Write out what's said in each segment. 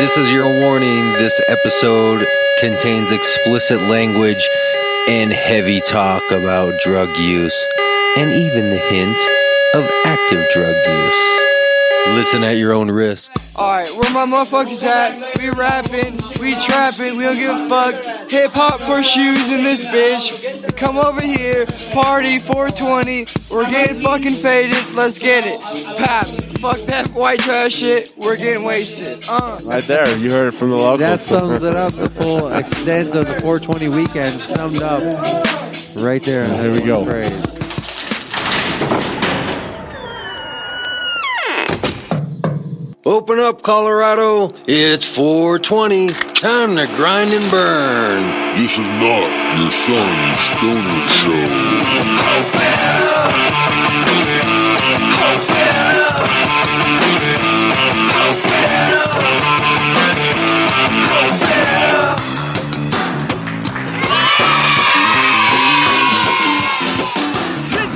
This is your warning. This episode contains explicit language and heavy talk about drug use, and even the hint of active drug use. Listen at your own risk. Alright, where my motherfuckers at? We rapping, we trapping, we don't give a fuck. Hip hop for shoes in this bitch. Come over here, party 420. We're getting fucking faded, let's get it. Paps, fuck that white trash shit, we're getting wasted. Right there, you heard it from the locals. That sums it up, the full extent of the 420 weekend summed up right there. There we go. Phrase. Open up, Colorado. It's 420. Time to grind and burn. This is not your son's stoner show.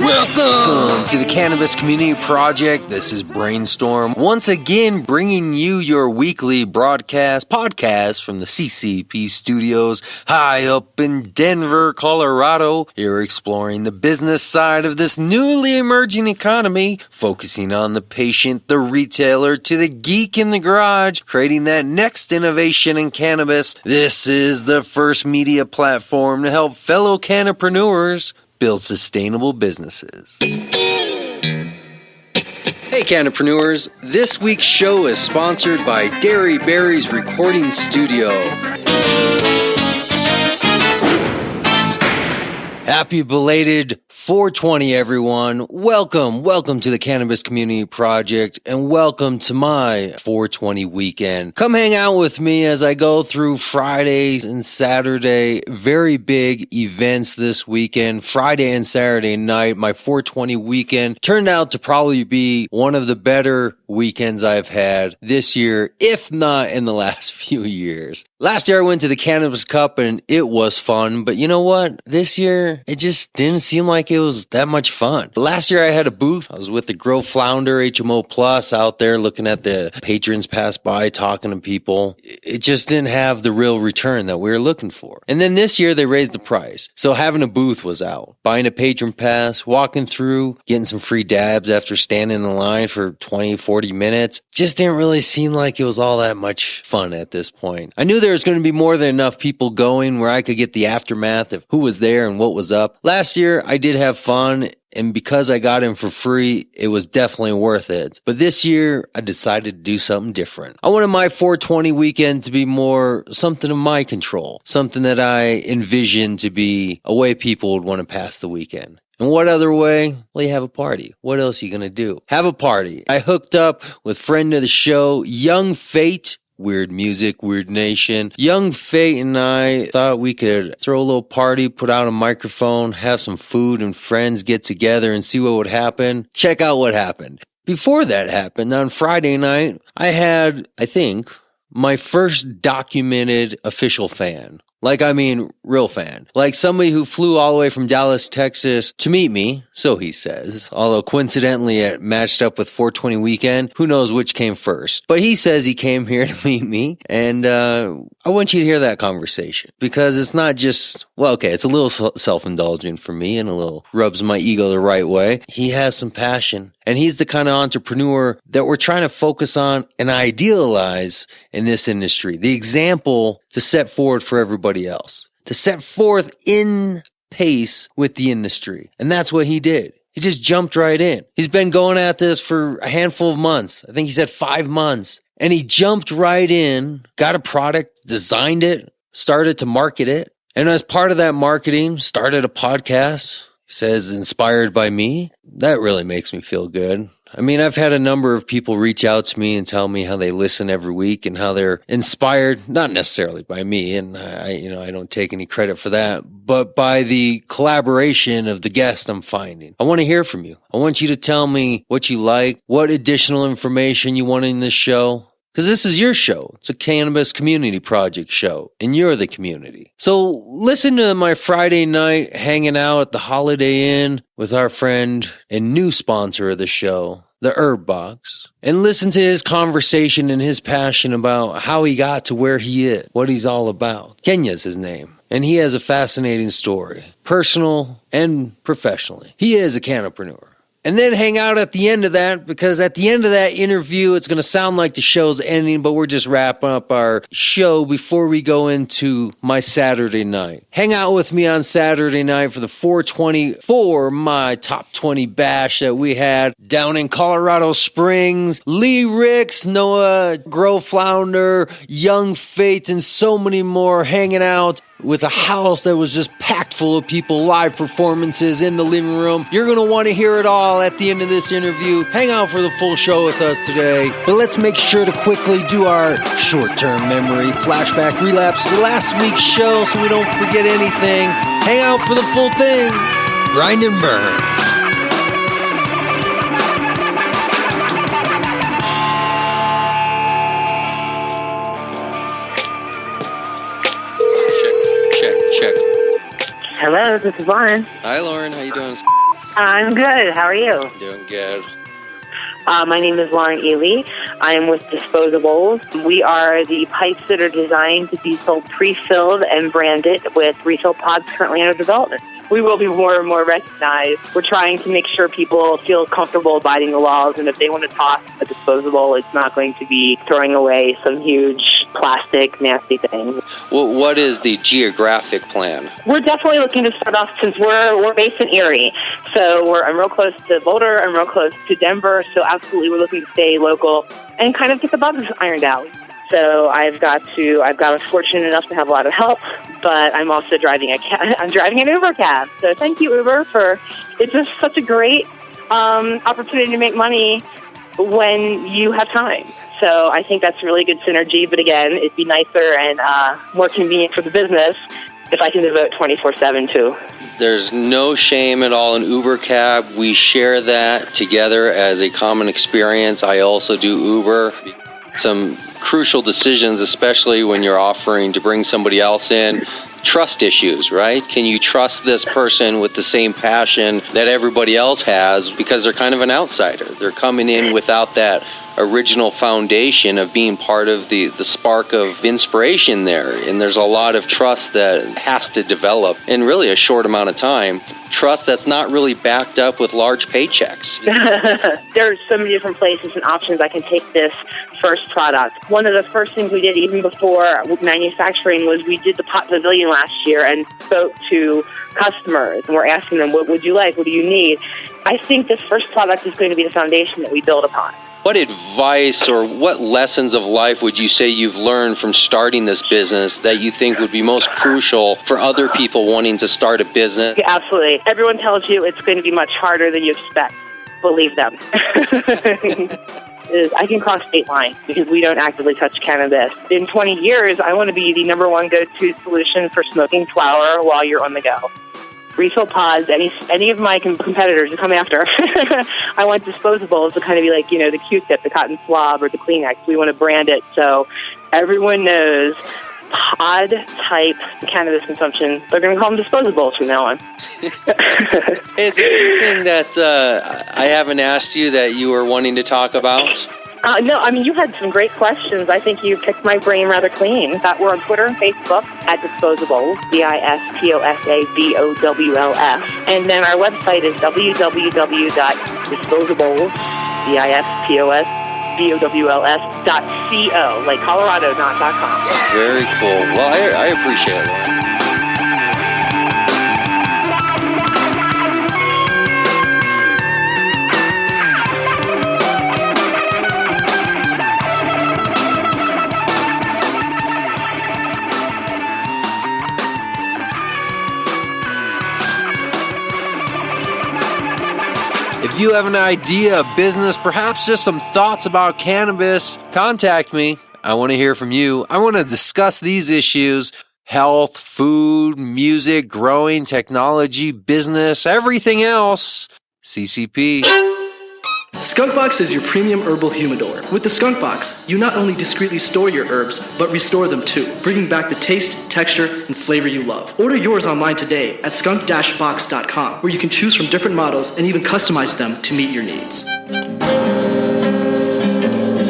Welcome to the Cannabis Community Project. This is Brainstorm. Once again, bringing you your weekly podcast from the CCP studios high up in Denver, Colorado. Here exploring the business side of this newly emerging economy, focusing on the patient, the retailer, to the geek in the garage, creating that next innovation in cannabis. This is the first media platform to help fellow cannapreneurs build sustainable businesses. Hey Cannapreneurs, this week's show is sponsored by Dairy Berry's Recording Studio. Happy belated 420, everyone. Welcome to the Cannabis Community Project, and welcome to my 420 weekend. Come hang out with me as I go through Fridays and Saturday, very big events this weekend. Friday and Saturday night, my 420 weekend turned out to probably be one of the better weekends I've had this year, if not in the last few years. Last year I went to the Cannabis Cup and it was fun, but you know what? This year, it just didn't seem like it was that much fun. Last year I had a booth. I was with the Grow Flounder HMO Plus out there looking at the patrons pass by, talking to people. It just didn't have the real return that we were looking for. And then this year they raised the price. So having a booth was out. Buying a patron pass, walking through, getting some free dabs after standing in line for 20, 40 minutes. Just didn't really seem like it was all that much fun at this point. I knew there was going to be more than enough people going where I could get the aftermath of who was there and what was up. Last year, I did have fun, and because I got in for free, it was definitely worth it. But this year, I decided to do something different. I wanted my 420 weekend to be more something in my control, something that I envisioned to be a way people would want to pass the weekend. And what other way? Well, you have a party. What else are you going to do? Have a party. I hooked up with friend of the show, Young Fate. Weird Music, Weird Nation. Young Fate and I thought we could throw a little party, put out a microphone, have some food and friends get together and see what would happen. Check out what happened. Before that happened, on Friday night, I had, I think, my first documented official fan. Like, I mean, real fan. Like somebody who flew all the way from Dallas, Texas to meet me, so he says. Although coincidentally it matched up with 420 weekend. Who knows which came first. But he says he came here to meet me. And I want you to hear that conversation. Because it's not just, well, okay, it's a little self-indulgent for me and a little rubs my ego the right way. He has some passion. And he's the kind of entrepreneur that we're trying to focus on and idealize in this industry. The example to set forward for everybody else. To set forth in pace with the industry. And that's what he did. He just jumped right in. He's been going at this for a handful of months. I think he said 5 months. And he jumped right in, got a product, designed it, started to market it. And as part of that marketing, started a podcast. Says inspired by me. That really makes me feel good. I mean, I've had a number of people reach out to me and tell me how they listen every week and how they're inspired, not necessarily by me, and I don't take any credit for that, but by the collaboration of the guest I'm finding. I want to hear from you. I want you to tell me what you like, what additional information you want in this show. Because this is your show. It's a Cannabis Community Project show, and you're the community. So listen to my Friday night hanging out at the Holiday Inn with our friend and new sponsor of the show, the Herb Box, and listen to his conversation and his passion about how he got to where he is, what he's all about. Kenya's his name, and he has a fascinating story, personal and professionally. He is a cannapreneur. And then hang out at the end of that, because at the end of that interview, it's going to sound like the show's ending, but we're just wrapping up our show before we go into my Saturday night. Hang out with me on Saturday night for the 420 for my top 20 bash that we had down in Colorado Springs. Lee Ricks, Noah Grow Flounder, Young Fate, and so many more hanging out with a house that was just packed full of people, live performances in the living room. You're going to want to hear it all at the end of this interview. Hang out for the full show with us today. But let's make sure to quickly do our short-term memory flashback relapse to last week's show so we don't forget anything. Hang out for the full thing. Grind and burn. Check. Hello, this is Lauren. Hi, Lauren. How you doing? I'm good. How are you? Doing good. My name is Lauren Ely. I am with Disposables. We are the pipes that are designed to be sold pre-filled and branded with refill pods currently under development. We will be more and more recognized. We're trying to make sure people feel comfortable abiding the laws, and if they want to toss a disposable, it's not going to be throwing away some huge plastic, nasty thing. Well, what is the geographic plan? We're definitely looking to start off, since we're based in Erie. So I'm real close to Boulder, I'm real close to Denver, so absolutely we're looking to stay local and kind of get the bugs ironed out. So I've got fortunate enough to have a lot of help, but I'm also driving I'm driving an Uber cab. So thank you, Uber, it's just such a great opportunity to make money when you have time. So I think that's really good synergy. But again, it'd be nicer and more convenient for the business if I can devote 24/7 to. There's no shame at all in Uber cab. We share that together as a common experience. I also do Uber. Some crucial decisions, especially when you're offering to bring somebody else in. Trust issues, right? Can you trust this person with the same passion that everybody else has, because they're kind of an outsider? They're coming in without that original foundation of being part of the spark of inspiration there. And there's a lot of trust that has to develop in really a short amount of time. Trust that's not really backed up with large paychecks. There's so many different places and options I can take this first product. One of the first things we did even before manufacturing was we did the Pot Pavilion last year and spoke to customers, and we're asking them, what would you like? What do you need? I think this first product is going to be the foundation that we build upon. What advice or what lessons of life would you say you've learned from starting this business that you think would be most crucial for other people wanting to start a business? Yeah, absolutely. Everyone tells you it's going to be much harder than you expect. Believe them. I can cross state lines because we don't actively touch cannabis. In 20 years, I want to be the number one go-to solution for smoking flower while you're on the go. Refill pods, any of my competitors to come after. I want disposables to kind of be like, the Q-tip, the cotton swab, or the Kleenex. We want to brand it so everyone knows pod-type cannabis consumption. They're going to call them disposables from now on. Is there anything that I haven't asked you that you were wanting to talk about? No, you had some great questions. I think you picked my brain rather clean. We're on Twitter and Facebook at Disposables, DISPOSABOWLS. And then our website is www.disposables, DISPOSBOWLS.co, like Colorado, not .com. Very cool. Well, I appreciate it, Lauren. If you have an idea, a business, perhaps just some thoughts about cannabis, contact me. I want to hear from you. I want to discuss these issues: health, food, music, growing, technology, business, everything else. CCP. Skunk Box is your premium herbal humidor. With the Skunk Box, you not only discreetly store your herbs, but restore them too, bringing back the taste, texture, and flavor you love. Order yours online today at skunk-box.com, where you can choose from different models and even customize them to meet your needs.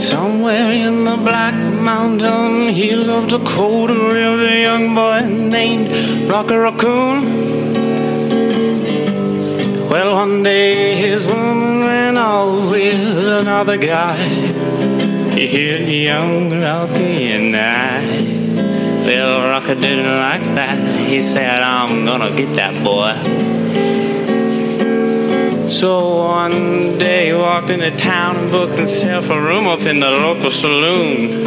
Somewhere in the Black Mountain Hill of Dakota lived a young boy named Rocky Raccoon. Well, one day his woman ran off with another guy. He hit young Rocky and died. Well, Rocky didn't like that. He said, I'm gonna get that boy. So one day he walked into town and booked himself a room up in the local saloon.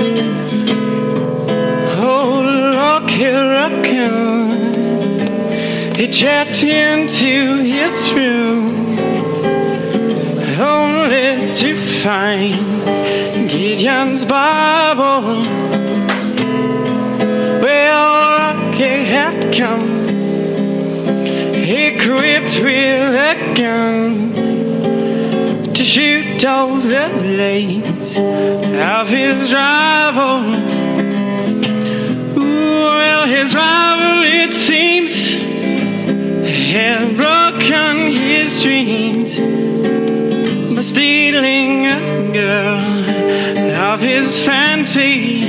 Oh, Rocky Raccoon, he checked into his room only to find Gideon's Bible. Well, Rocky had come equipped with a gun to shoot all the legs of his rival. Ooh, well, his rival, it seems, had broken his dreams by stealing a girl of his fancy.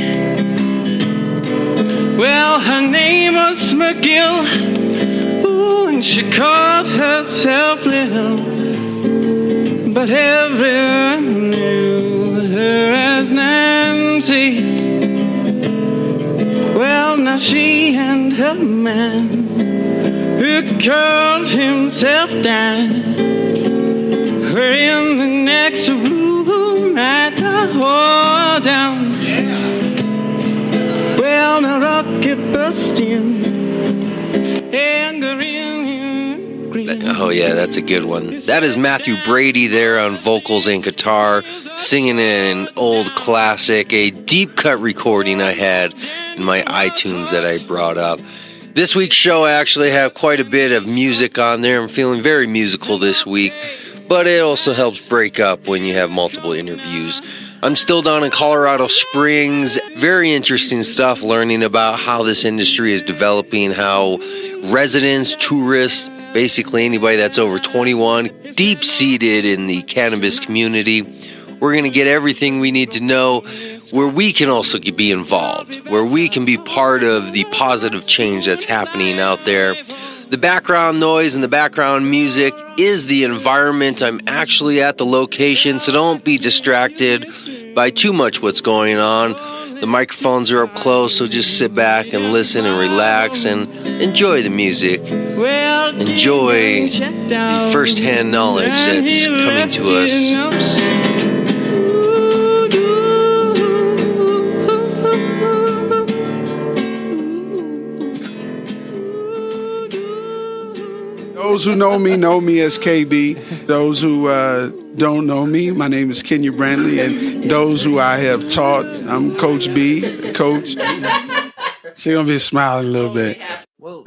Well, her name was McGill. She called herself Little, but everyone knew her as Nancy. Well, now she and her man, who called himself Dan, were in the next room at the hold down. Well, now Rocky burst in and the Oh, yeah, that's a good one. That is Matthew Brady there on vocals and guitar, singing an old classic, a deep cut recording I had in my iTunes that I brought up. This week's show, I actually have quite a bit of music on there. I'm feeling very musical this week, but it also helps break up when you have multiple interviews. I'm still down in Colorado Springs. Very interesting stuff, learning about how this industry is developing, how residents, tourists, basically anybody that's over 21, deep-seated in the cannabis community. We're going to get everything we need to know, where we can also be involved, where we can be part of the positive change that's happening out there. The background noise and the background music is the environment. I'm actually at the location, so don't be distracted by too much what's going on. The microphones are up close, so just sit back and listen and relax and enjoy the music. Enjoy the first-hand knowledge that's coming to us. Those who know me as KB. Those who don't know me, my name is Kenya Brantley. And those who I have taught, I'm Coach B, Coach. She's going to be smiling a little bit. Well,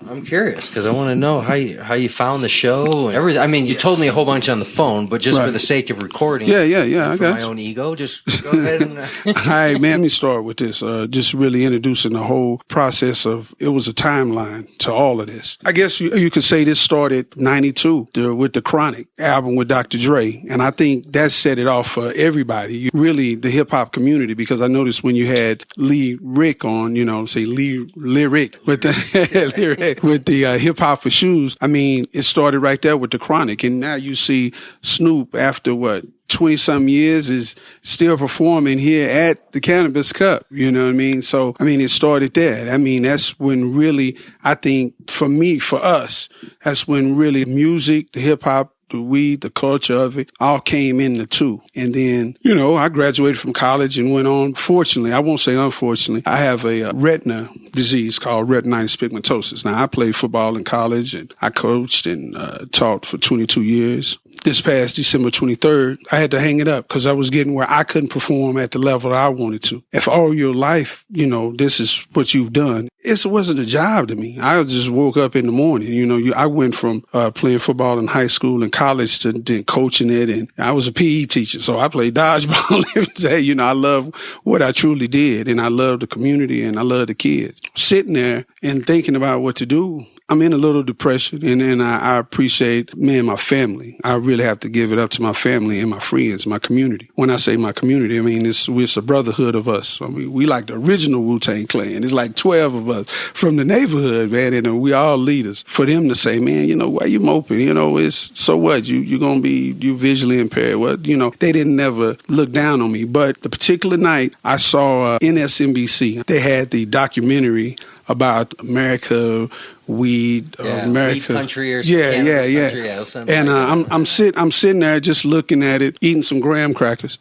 I'm curious because I want to know how you found the show and everything. I mean, you told me a whole bunch on the phone, but just for the sake of recording, I got my own ego. Just go ahead and. All right, man. Let me start with this. Just really introducing the whole process of. It was a timeline to all of this. I guess you could say this started '92 with the Chronic album with Dr. Dre, and I think that set it off for everybody. Really, the hip hop community, because I noticed when you had Lee Rick on, Lee Lyric with the with the hip hop for shoes. I mean, it started right there with the Chronic, and now you see Snoop after 20-some years is still performing here at the Cannabis Cup. You know what I mean? So, I mean, it started there. I mean, that's when really, I think for us, that's when really music, the hip hop, the weed, the culture of it, all came in the two. And then, I graduated from college and went on. Fortunately, I won't say unfortunately, I have a retina disease called retinitis pigmentosus. Now, I played football in college and I coached and taught for 22 years. This past December 23rd, I had to hang it up because I was getting where I couldn't perform at the level I wanted to. If all your life, this is what you've done, it wasn't a job to me. I just woke up in the morning. I went from playing football in high school and college to then coaching it. And I was a PE teacher, so I played dodgeball every day. I love what I truly did. And I love the community and I love the kids. Sitting there and thinking about what to do, I'm in a little depression, and I appreciate me and my family. I really have to give it up to my family and my friends, my community. When I say my community, I mean it's a brotherhood of us. I mean, we like the original Wu-Tang Clan. It's like 12 of us from the neighborhood, man, and we all leaders. For them to say, man, you know, why you moping? You know, it's so what? You're gonna be visually impaired. What? You know, they didn't never look down on me. But the particular night I saw NSNBC, they had the documentary about America, weed, America, weed country, or yeah. And I'm sitting there just looking at it, eating some graham crackers.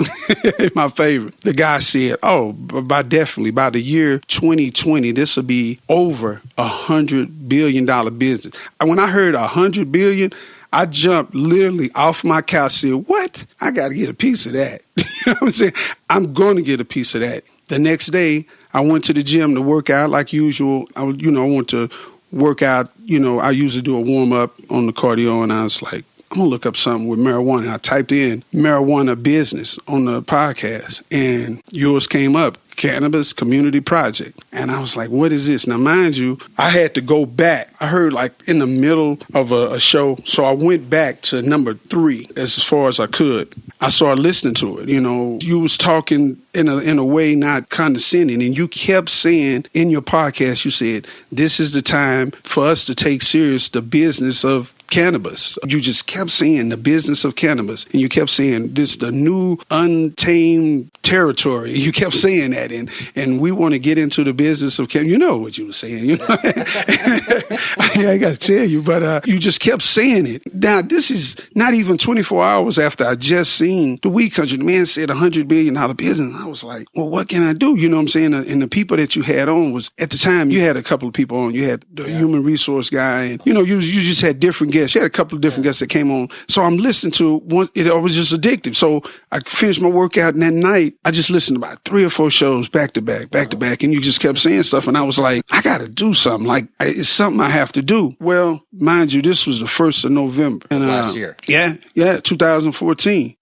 My favorite. The guy said, "Oh, by the year 2020, this will be over $100 billion business." And when I heard $100 billion, I jumped literally off my couch and said, "What? I got to get a piece of that." You know what I'm saying? I'm going to get a piece of that. The next day, I went to the gym to work out like usual. I went to work out. You know, I usually do a warm up on the cardio, and I was like, I'm going to look up something with marijuana. I typed in marijuana business on the podcast, and yours came up, Cannabis Community Project. And I was like, what is this? Now, mind you, I had to go back. I heard like in the middle of a show, so I went back to number 3 as far as I could. I started listening to it. You know, you was talking in a way not condescending, and you kept saying in your podcast, you said, this is the time for us to take serious the business of cannabis. You just kept saying the business of cannabis, and you kept saying this the new untamed territory. You kept saying that, and we want to get into the business of cannabis. You know what you were saying, you know. I got to tell you, but you just kept saying it. Now this is not even 24 hours after I just seen the weed country. The man said $100 billion business. I was like, well, what can I do? You know what I'm saying? And the people that you had on was, at the time, you had a couple of people on. You had the human resource guy, and you know, you just had different guests. You had a couple of different guests that came on. So I'm listening to one. It was just addictive. So I finished my workout, and that night I just listened to about 3 or 4 shows back to back, and you just kept saying stuff, and I was like, I got to do something. Like, it's something I have to do. Well, mind you, this was the 1st of November, and last year. Yeah, 2014.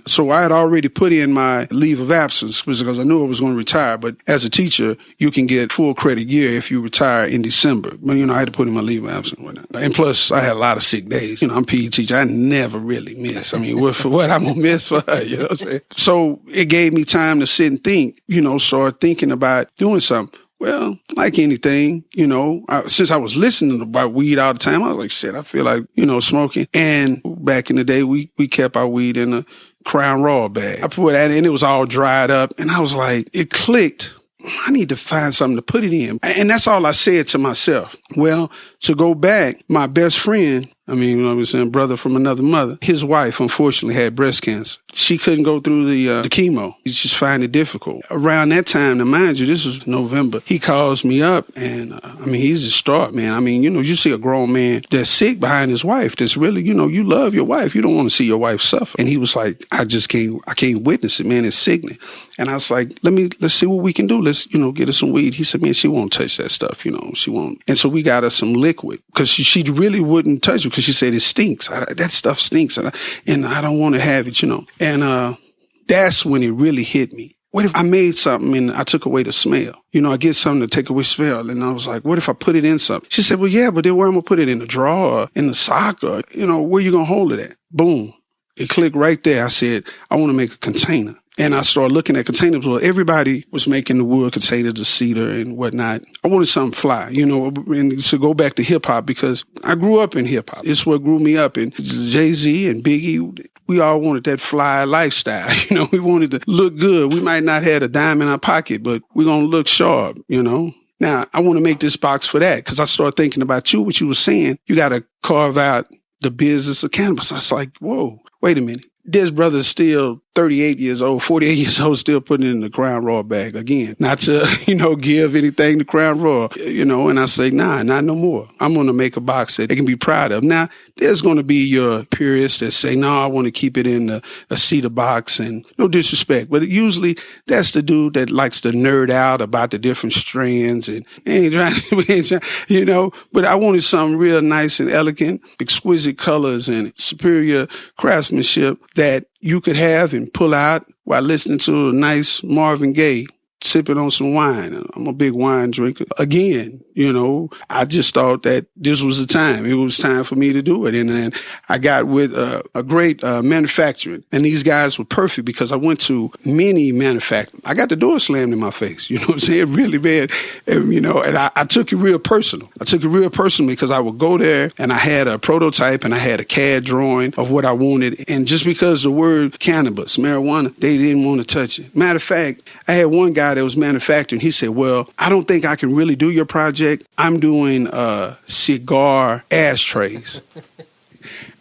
So I had already put in my leave of absence because I knew I was going to retire. But as a teacher, you can get full credit year if you retire in December. But, you know, I had to put in my leave of absence. And plus, I had a lot of sick days. You know, I'm a PE teacher. I never really miss. I mean, for what I'm going to miss for her, you know what I'm saying? So it gave me time to sit and think, you know, start thinking about doing something. Well, like anything, you know, since I was listening about weed all the time, I was like, shit, I feel like, you know, smoking. And back in the day, we kept our weed in a Crown Raw bag. I put that in, it was all dried up. And I was like, it clicked. I need to find something to put it in. And that's all I said to myself. Well, to go back, my best friend, I mean, you know what I'm saying, brother from another mother, his wife, unfortunately, had breast cancer. She couldn't go through the chemo. She just find it difficult. Around that time, now mind you, this was November, he calls me up, and I mean, he's distraught, man. I mean, you know, you see a grown man that's sick behind his wife that's really, you know, you love your wife. You don't want to see your wife suffer. And he was like, I can't witness it, man. It's sickening. And I was like, let's see what we can do. Let's, you know, get her some weed. He said, man, she won't touch that stuff, you know, she won't. And so we got her some liquid because she really wouldn't touch it because she said it stinks. That stuff stinks. And I don't want to have it, you know. And that's when it really hit me. What if I made something and I took away the smell? You know, I get something to take away smell. And I was like, what if I put it in something? She said, well, yeah, but then where am I going to put it? In the drawer, or in the sock, or, you know, where you going to hold it at? Boom. It clicked right there. I said, I want to make a container. And I started looking at containers. Well, everybody was making the wood containers, the cedar and whatnot. I wanted something fly, you know, and to go back to hip hop because I grew up in hip hop. It's what grew me up. And Jay-Z and Biggie, we all wanted that fly lifestyle. You know, we wanted to look good. We might not have a dime in our pocket, but we're going to look sharp, you know. Now, I want to make this box for that because I started thinking about you, what you were saying. You got to carve out the business of cannabis. I was like, whoa, wait a minute. This brother's still 38 years old, 48 years old, still putting it in the Crown Raw bag. Again, not to, you know, give anything to Crown Raw, you know, and I say, nah, not no more. I'm going to make a box that they can be proud of. Now, there's going to be your purists that say, no, I want to keep it in a cedar box, and no disrespect, but usually that's the dude that likes to nerd out about the different strands and ain't trying, you know, but I wanted something real nice and elegant, exquisite colors and superior craftsmanship that you could have and pull out while listening to a nice Marvin Gaye sipping on some wine. I'm a big wine drinker. Again, I just thought that this was the time. It was time for me to do it. And then I got with a great manufacturer. And these guys were perfect because I went to many manufacturers. I got the door slammed in my face. You know what I'm saying? Really bad. And, I took it real personal. I took it real personal because I would go there and I had a prototype and I had a CAD drawing of what I wanted. And just because the word cannabis, marijuana, they didn't want to touch it. Matter of fact, I had one guy that was manufacturing. He said, well, I don't think I can really do your project. I'm doing cigar ashtrays.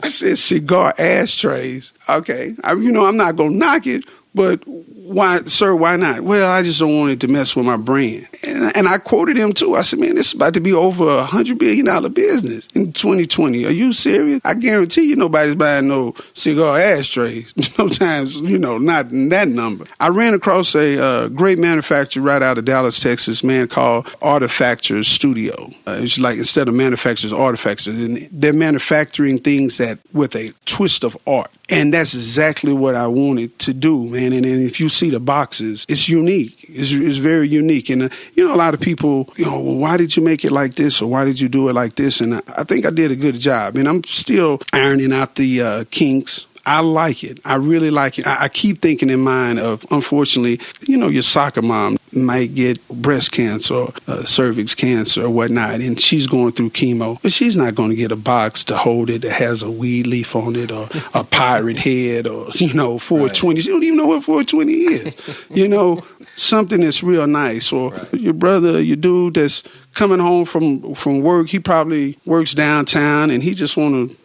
I said, cigar ashtrays? Okay. I'm not going to knock it, but why, sir, why not? Well, I just don't want it to mess with my brand. And I quoted him too. I said, man, this is about to be over $100 billion business in 2020. Are you serious? I guarantee you nobody's buying no cigar ashtrays. Sometimes, not in that number. I ran across a great manufacturer right out of Dallas, Texas, man, called Artifactors Studio. It's like instead of manufacturers, artifactors. And they're manufacturing things that with a twist of art. And that's exactly what I wanted to do, man. And if you see the boxes, it's unique. It's very unique. And, a lot of people, well, why did you make it like this? Or why did you do it like this? And I think I did a good job. And I'm still ironing out the kinks. I like it. I really like it. I keep thinking in mind of, unfortunately, your soccer mom might get breast cancer or cervix cancer or whatnot, and she's going through chemo, but she's not going to get a box to hold it that has a weed leaf on it or a pirate head or, 420. Right. She don't even know what 420 is. Something that's real nice. Or your brother, your dude that's coming home from work, he probably works downtown and he just want to,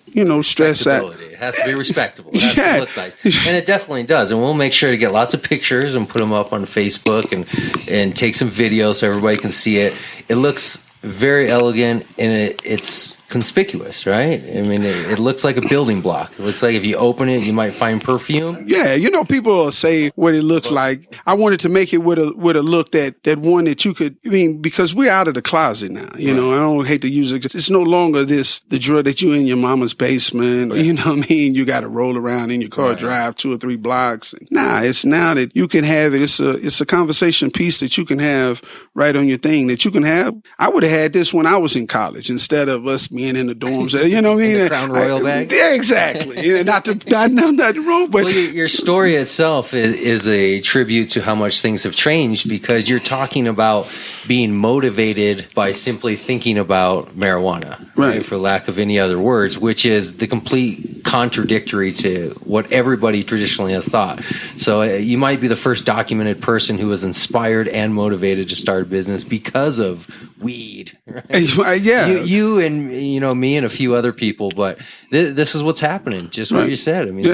stress out. It has to be respectable. It has to look nice. And it definitely does. And we'll make sure to get lots of pictures and put them up on Facebook and take some videos so everybody can see it. It looks very elegant and it's conspicuous, right? I mean, it looks like a building block. It looks like if you open it, you might find perfume. Yeah, people say what it looks like. I wanted to make it with a look that one that you could, because we're out of the closet now. I don't hate to use it. It's no longer the drug that you in your mama's basement. Right. You got to roll around in your car, drive 2 or 3 blocks. Nah, it's now that you can have it. It's a conversation piece that you can have right on your thing that you can have. I would have had this when I was in college instead of us being in the dorms. You know what I mean? The Crown Royal bag? Yeah, exactly. Nothing wrong. But your story itself is a tribute to how much things have changed because you're talking about being motivated by simply thinking about marijuana, right? For lack of any other words, which is the complete contradictory to what everybody traditionally has thought. So you might be the first documented person who was inspired and motivated to start a business because of weed. Right? Yeah. You and me and a few other people, but this is what's happening. Just what you said. I mean,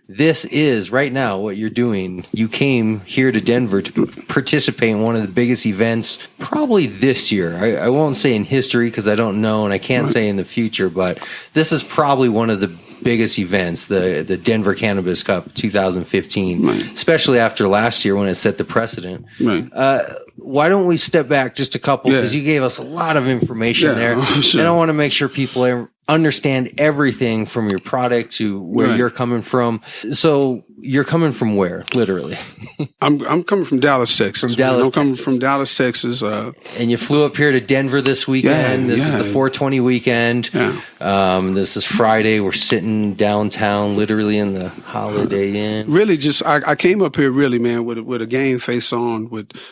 this is right now what you're doing. You came here to Denver to participate in one of the biggest events probably this year. I won't say in history because I don't know and I can't say in the future, but this is probably one of the biggest events, the Denver Cannabis Cup 2015, especially after last year when it set the precedent. Why don't we step back just a couple, because you gave us a lot of information there, and I want to make sure people understand everything from your product to where you're coming from. So you're coming from where, literally? I'm coming from Dallas, Texas. I'm coming from Dallas, Texas. And you flew up here to Denver this weekend. This is the 420 weekend. This is Friday. We're sitting downtown, literally in the Holiday Inn. Really, I came up here really, man, with a game face on,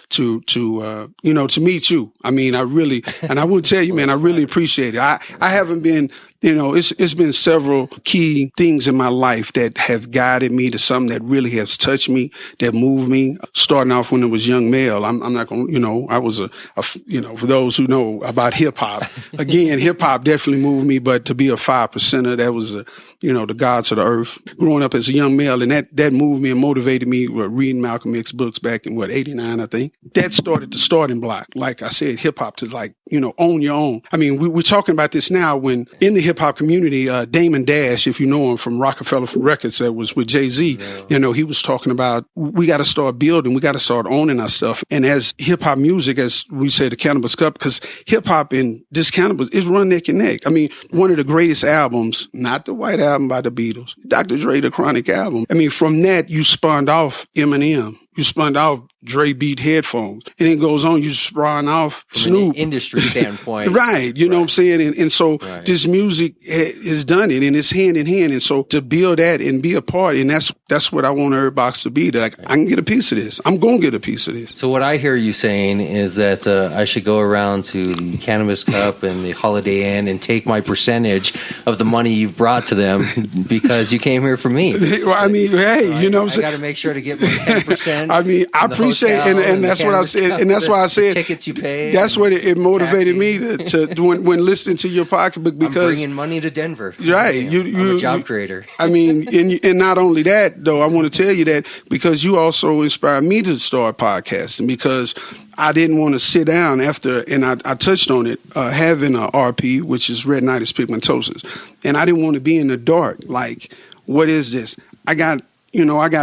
to meet you. I mean, I really, and I will tell you, man, I really appreciate it. I haven't been. It's been several key things in my life that have guided me to something that really has touched me, that moved me. Starting off when I was young male, I'm not going to, I was for those who know about hip hop, again, hip hop definitely moved me, but to be a 5%er, that was the gods of the earth. Growing up as a young male, and that moved me and motivated me reading Malcolm X books back in 89, I think. That started the starting block. Like I said, hip hop to own your own. I mean, we're talking about this now when in the hip hop community, Damon Dash, if you know him from Rockefeller Records, that was with Jay-Z, he was talking about we got to start building, we got to start owning our stuff. And as hip hop music, as we say, the Cannabis Cup, because hip hop and this cannabis is run neck and neck. I mean, one of the greatest albums, not the White Album by the Beatles, Dr. Dre, the Chronic album. I mean, from that, you spawned off Eminem. You spun off Dre beat headphones. And it goes on, you sprawling off From Snoop. an industry standpoint. Right. You know what I'm saying? And so this music has done it, and it's hand in hand. And so to build that and be a part, and that's what I want Herbox to be. Like, I can get a piece of this. I'm going to get a piece of this. So what I hear you saying is that I should go around to the Cannabis Cup and the Holiday Inn and take my percentage of the money you've brought to them because you came here for me. Well, I mean, hey, So you know what I'm I saying? got to make sure to get my 10%. I mean, I appreciate, and that's what I said, and that's why I said tickets you pay. That's what it motivated me to when listening to your pocketbook, because I'm bringing money to Denver. Right, I'm a job creator. I mean, and not only that though, I want to tell you that because you also inspired me to start podcasting, because I didn't want to sit down after, and I touched on it, having a RP, which is retinitis pigmentosus, and I didn't want to be in the dark. Like, what is this? I got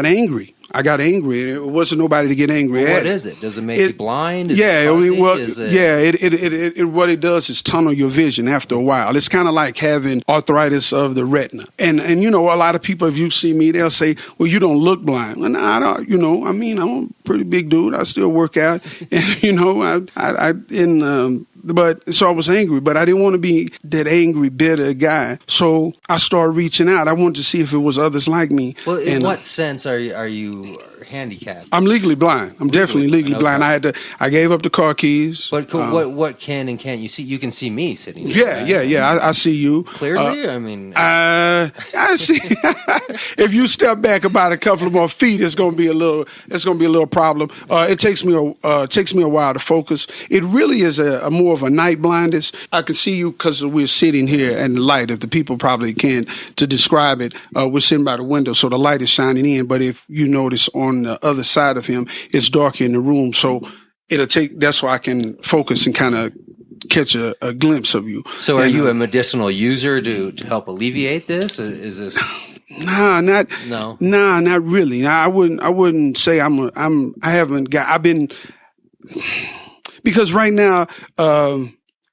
angry. And it wasn't nobody to get angry at. What is it? Does it make you blind? What it does is tunnel your vision after a while. It's kind of like having arthritis of the retina. And a lot of people, if you see me, they'll say, well, you don't look blind. And I don't, I'm a pretty big dude. I still work out. And, but so I was angry, but I didn't want to be that angry, bitter guy. So I started reaching out. I wanted to see if it was others like me. Well, in what sense are you handicapped? I'm legally blind. I'm definitely legally blind. I gave up the car keys. But what can and can't you see? You can see me sitting there. Yeah. I see you clearly. I see. If you step back about a couple of more feet, it's going to be a little problem. It takes me a while to focus. It really is a more of a night blindness. I can see you because we're sitting here and the light. If the people probably can't to describe it, we're sitting by the window, so the light is shining in. But if you notice on the other side of him, it's darker in the room. So that's why I can focus and kind of catch a glimpse of you. So are you a medicinal user to help alleviate this? Is this? Nah, not really. I wouldn't say I've been, because right now,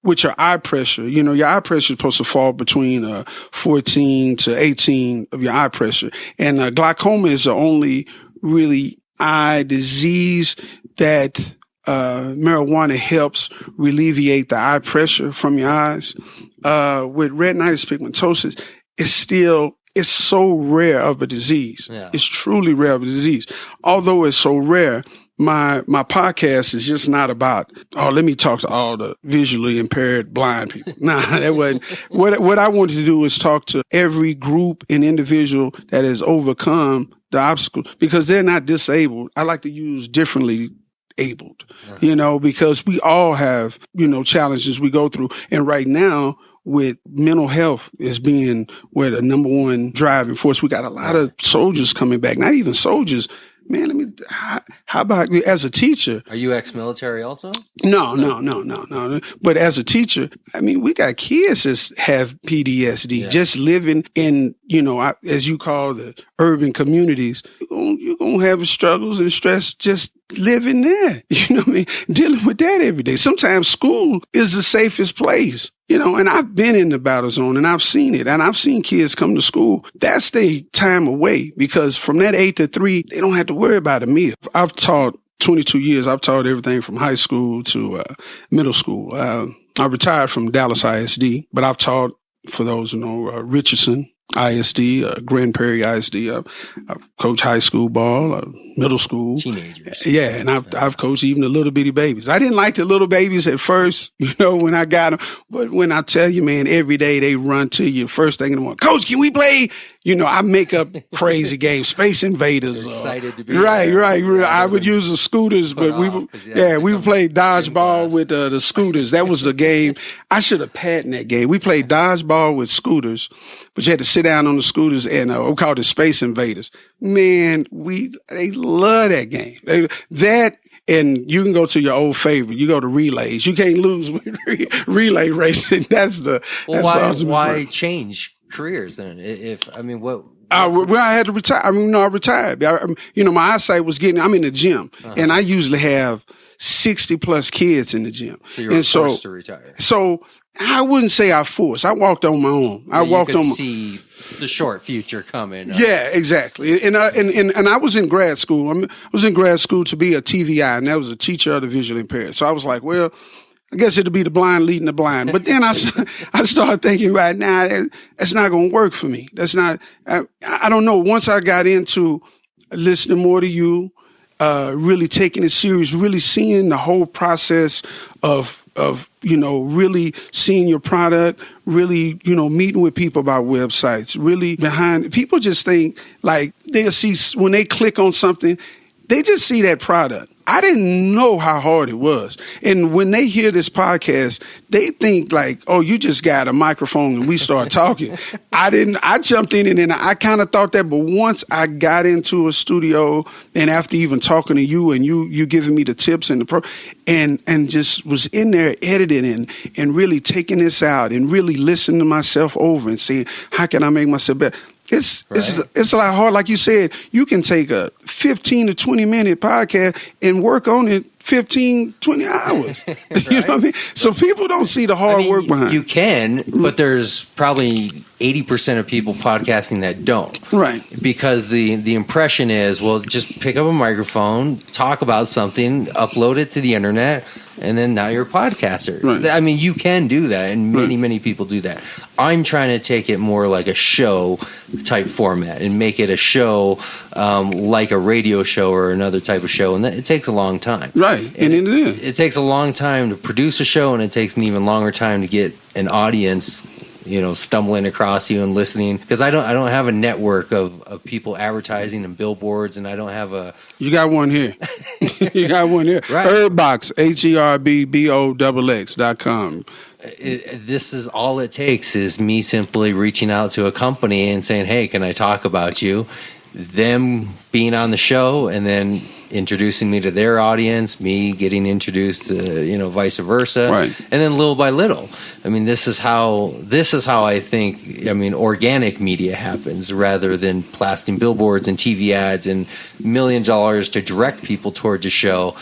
with your eye pressure, your eye pressure is supposed to fall between 14 to 18 of your eye pressure. And glaucoma is the only really eye disease that marijuana helps alleviate the eye pressure from your eyes. With retinitis pigmentosis, it's so rare of a disease. Yeah. It's truly rare of a disease. Although it's so rare, my podcast is just not about, let me talk to all the visually impaired blind people. Nah, that wasn't. What I wanted to do is talk to every group and individual that has overcome the obstacle, because they're not disabled. I like to use differently abled, because we all have, challenges we go through. And right now, with mental health as being the number one driving force, we got a lot of soldiers coming back. Not even soldiers. Man, how about as a teacher? Are you ex-military also? No. But as a teacher, we got kids that have PTSD, just living in, as you call the urban communities. You're going to have struggles and stress just living there. Dealing with that every day. Sometimes school is the safest place. And I've been in the battle zone and I've seen it. And I've seen kids come to school. That's their time away, because from that 8 to 3, they don't have to worry about a meal. I've taught 22 years. I've taught everything from high school to middle school. I retired from Dallas ISD, but I've taught, for those who know, Richardson ISD, Grand Prairie ISD. I've coached high school ball, middle school. Teenagers. Yeah, and I've coached even the little bitty babies. I didn't like the little babies at first, when I got them. But when I tell you, man, every day they run to you first thing in the morning. Coach, can we play? I make up crazy games, Space Invaders. You're excited to be right. I would use the scooters, but we would play dodgeball with the scooters. That was the game. I should have patented that game. We played dodgeball with scooters, but you had to sit down on the scooters, and we called it Space Invaders. Man, they love that game. And you can go to your old favorite. You go to relays. You can't lose with relay racing. Why change careers then? I had to retire. I retired. My eyesight was I'm in the gym, and I usually have 60 plus kids in the gym. So you were forced to retire. So I wouldn't say I forced. I walked on my own. I walked on my see the short future coming. Yeah, exactly. And I was in grad school. I was in grad school to be a TVI, and that was a teacher of the visually impaired. So I was like, well, I guess it'll be the blind leading the blind. But then I started thinking, right now, that's not going to work for me. That's not, I don't know. Once I got into listening more to you, really taking it serious, really seeing the whole process of really seeing your product, really, meeting with people about websites, really behind, people just think like they'll see, when they click on something, they just see that product. I didn't know how hard it was. And when they hear this podcast, they think like, oh, you just got a microphone and we start talking. I jumped in and I kind of thought that, but once I got into a studio and after even talking to you and you giving me the tips and and just was in there editing and really taking this out and really listening to myself over and saying, how can I make myself better? It's a lot hard. Like you said, you can take a 15 to 20 minute podcast and work on it 15, 20 hours. You know what I mean? So people don't see the hard work behind it. You can, but there's probably 80% of people podcasting that don't. Right. Because the impression is, well, just pick up a microphone, talk about something, upload it to the internet, and then now you're a podcaster. Right. I mean, you can do that, and many people do that. I'm trying to take it more like a show type format and make it a show like a radio show or another type of show, and it takes a long time. Right, and it takes a long time to produce a show, and it takes an even longer time to get an audience, stumbling across you and listening. Because I don't have a network of people advertising and billboards, and I don't have a. You got one here. You got one here. Right. Herbbox, HERBBOXX.com. This is all it takes is me simply reaching out to a company and saying, hey, can I talk about you? Them being on the show and then introducing me to their audience, me getting introduced to, vice versa. Right. And then little by little. I mean, this is how I think, organic media happens rather than blasting billboards and TV ads and $1 million to direct people towards a show.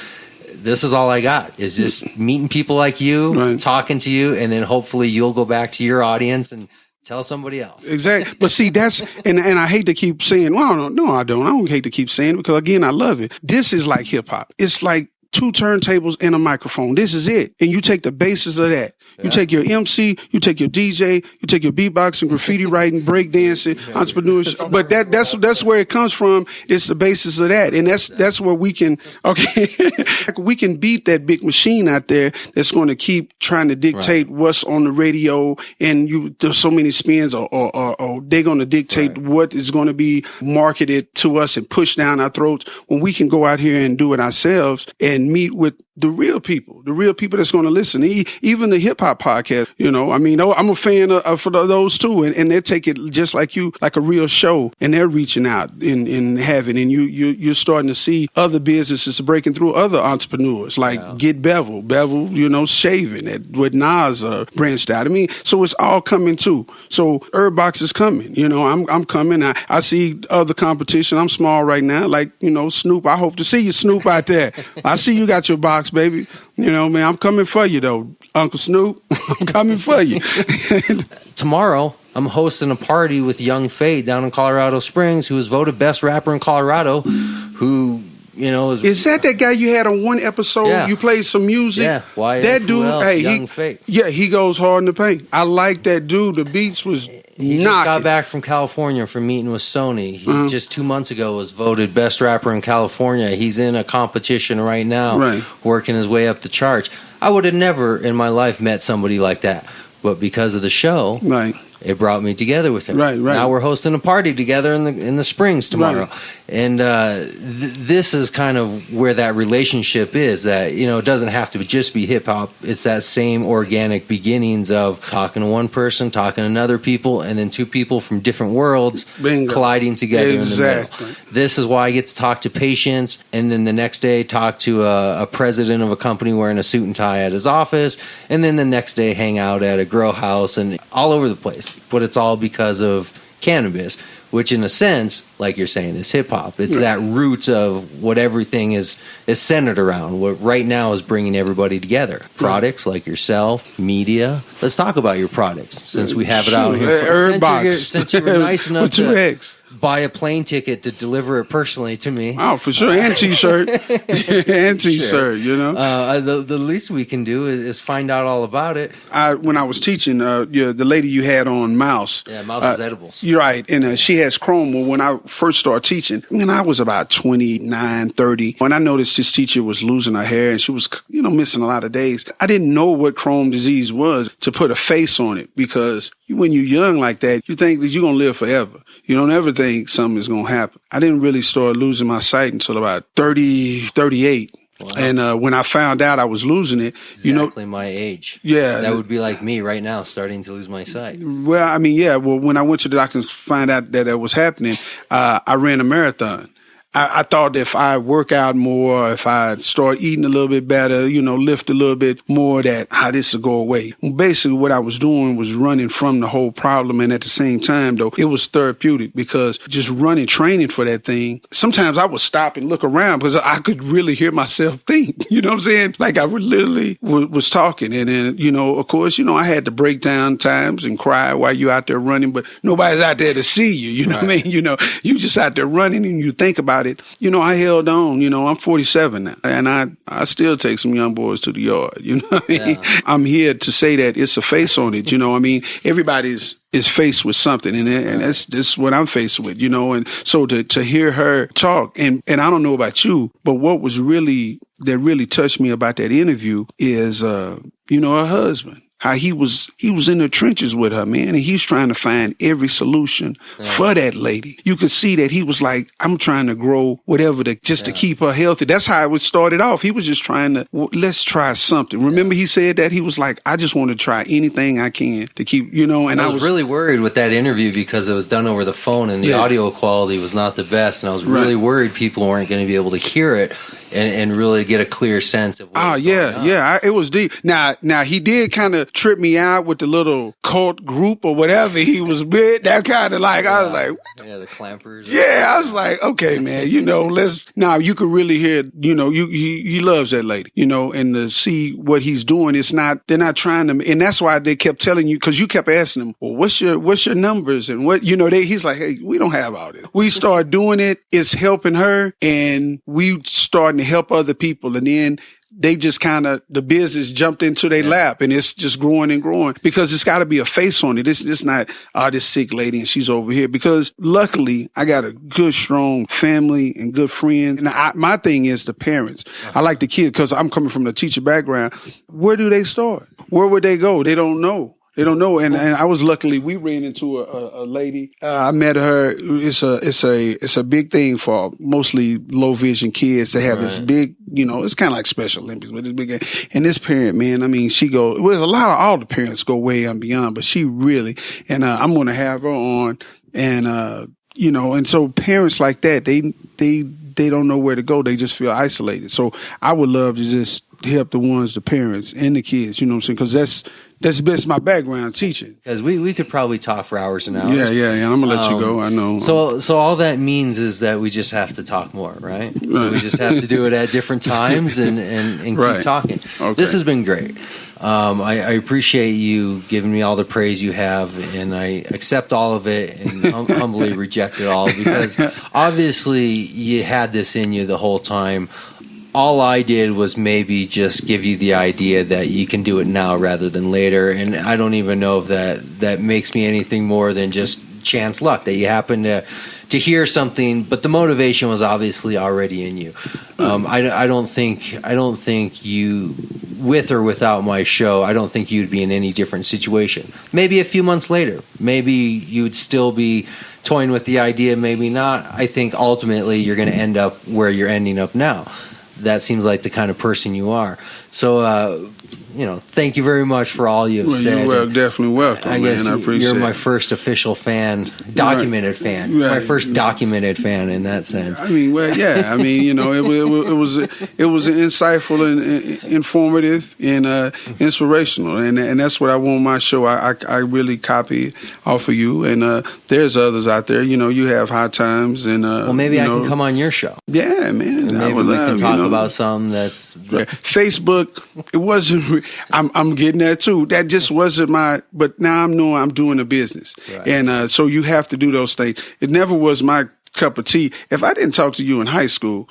This is all I got, is just meeting people like you, right, talking to you, and then hopefully you'll go back to your audience and tell somebody else. Exactly. But see, that's, and I hate to keep saying, well, no, I don't. I don't hate to keep saying it because, again, I love it. This is like hip hop. It's like 2 turntables and a microphone. This is it. And you take the basis of that. You take your MC, you take your DJ, you take your beatboxing, graffiti writing, breakdancing, entrepreneurship. But that's where it comes from. It's the basis of that. And that's where we can, we can beat that big machine out there that's going to keep trying to dictate what's on the radio. And there's so many spins or they're going to dictate what is going to be marketed to us and pushed down our throats, when we can go out here and do it ourselves and meet with the real people that's going to listen. Even the hip hop podcast, I'm a fan of for those too, and they take it just like you, like a real show, and they're reaching out and having, and you're starting to see other businesses breaking through, other entrepreneurs like Get Bevel, shaving what Nas branched out. I mean, so it's all coming too. So Herbbox is coming. I'm coming. I see other competition. I'm small right now, like Snoop. I hope to see you, Snoop, out there. I see you got your box, baby. Man, I'm coming for you, though. Uncle Snoop, I'm coming for you. Tomorrow, I'm hosting a party with Young Fate down in Colorado Springs, who was voted best rapper in Colorado, who, Is that guy you had on one episode? Yeah. You played some music? Yeah. That dude, hey, Young Fate. Yeah, he goes hard in the paint. I like that dude. The beats was He knocking. just got back from California from meeting with Sony. He just 2 months ago was voted best rapper in California. He's in a competition right now, working his way up the charts. I would have never in my life met somebody like that, but because of the show, it brought me together with him. Right. Now we're hosting a party together in the Springs tomorrow. And this is kind of where that relationship is, that, it doesn't have to just be hip hop. It's that same organic beginnings of talking to one person, talking to another people, and then 2 people from different worlds colliding together in the middle. This is why I get to talk to patients, and then the next day talk to a president of a company wearing a suit and tie at his office, and then the next day hang out at a grow house and all over the place. But it's all because of cannabis, which in a sense, like you're saying, is hip hop. It's that root of what everything is centered around. What right now is bringing everybody together. Products like yourself, media. Let's talk about your products since we have it out here. Since you were nice enough to buy a plane ticket to deliver it personally to me. Oh, for sure. And T-shirt. And T-shirt, you know. The least we can do is find out all about it. When I was teaching, the lady you had on, Mouse. Yeah, Mouse's Edibles. You're right. And she has chrome. Well, when I first started teaching, I was about 29, 30. When I noticed this teacher was losing her hair and she was, missing a lot of days, I didn't know what chrome disease was to put a face on it, because when you're young like that, you think that you're going to live forever. You don't ever think something is going to happen. I didn't really start losing my sight until about 30, 38. Wow. And when I found out I was losing it, exactly my age. Yeah. That would be like me right now, starting to lose my sight. Well, when I went to the doctor to find out that was happening, I ran a marathon. I thought if I work out more, if I start eating a little bit better, lift a little bit more, that this will go away. Well, basically, what I was doing was running from the whole problem. And at the same time, though, it was therapeutic, because just running, training for that thing, sometimes I would stop and look around because I could really hear myself think, you know what I'm saying? Like I literally was talking. And then, of course, I had to break down times and cry while you're out there running, but nobody's out there to see you. You know what I mean? You just out there running and you think about it. I held on. I'm 47 now, and I still take some young boys to the yard. You know what I mean? Yeah. I'm here to say that it's a face on it. Everybody's is faced with something, and that's what I'm faced with. And so to hear her talk, and I don't know about you, but what was really touched me about that interview is her husband. How he was in the trenches with her, man, and he's trying to find every solution for that lady. You could see that he was like, I'm trying to grow whatever to keep her healthy. That's how it started off. He was just trying to, let's try something. Remember he said that? He was like, I just want to try anything I can to keep, and I was really worried with that interview because it was done over the phone and the audio quality was not the best, and I was really worried people weren't going to be able to hear it and really get a clear sense of what was going on. It was deep. Now he did kind of trip me out with the little cult group or whatever he was with. That kind of like, I was like, the clampers. Yeah, I was like, okay, man, let's, now you could really hear, he loves that lady, and to see what he's doing, they're not trying to, and that's why they kept telling you, because you kept asking him, well, what's your numbers and what, he's like, hey, we don't have all this. We start doing it, it's helping her, and we starting to help other people, and then they just kind of, the business jumped into their lap, and it's just growing and growing, because it's got to be a face on it. It's not, this sick lady and she's over here, because luckily I got a good, strong family and good friends. And my thing is the parents. I like the kids, because I'm coming from the teacher background. Where do they start? Where would they go? They don't know. They don't know. And I was luckily, we ran into a lady. I met her. It's a big thing for mostly low vision kids to have this big, it's kind of like Special Olympics, but it's big. And this parent, man, she all the parents go way and beyond, but she really, and I'm going to have her on, and, and so parents like that, they don't know where to go. They just feel isolated. So I would love to just help the parents and the kids, you know what I'm saying? Because that's best my background, teaching. Because we could probably talk for hours and hours. Yeah. I'm gonna let you go. I know. So all that means is that we just have to talk more, right? So we just have to do it at different times and keep talking. Okay. This has been great. I appreciate you giving me all the praise you have, and I accept all of it and humbly reject it all, because obviously you had this in you the whole time. All I did was maybe just give you the idea that you can do it now rather than later, and I don't even know if that makes me anything more than just chance luck that you happen to hear something, but the motivation was obviously already in you. I don't think you, with or without my show, I don't think you'd be in any different situation. Maybe a few months later, maybe you'd still be toying with the idea, maybe not. I think ultimately you're going to end up where you're ending up now. That seems like the kind of person you are. So thank you very much for all you've said. You're definitely welcome, I guess man. I appreciate you're my it. first official fan, documented fan, Right. my first documented fan in that sense. I mean, well, yeah. I mean, it was insightful and informative and inspirational, and that's what I want my show. I really copy off of you, and there's others out there. You have High Times, and well, maybe I can come on your show. Yeah, man. And maybe we can talk about something that's Facebook. It wasn't. I'm getting that too. That just wasn't my. But now I'm doing a business, right. And so you have to do those things. It never was my cup of tea. If I didn't talk to you in high school,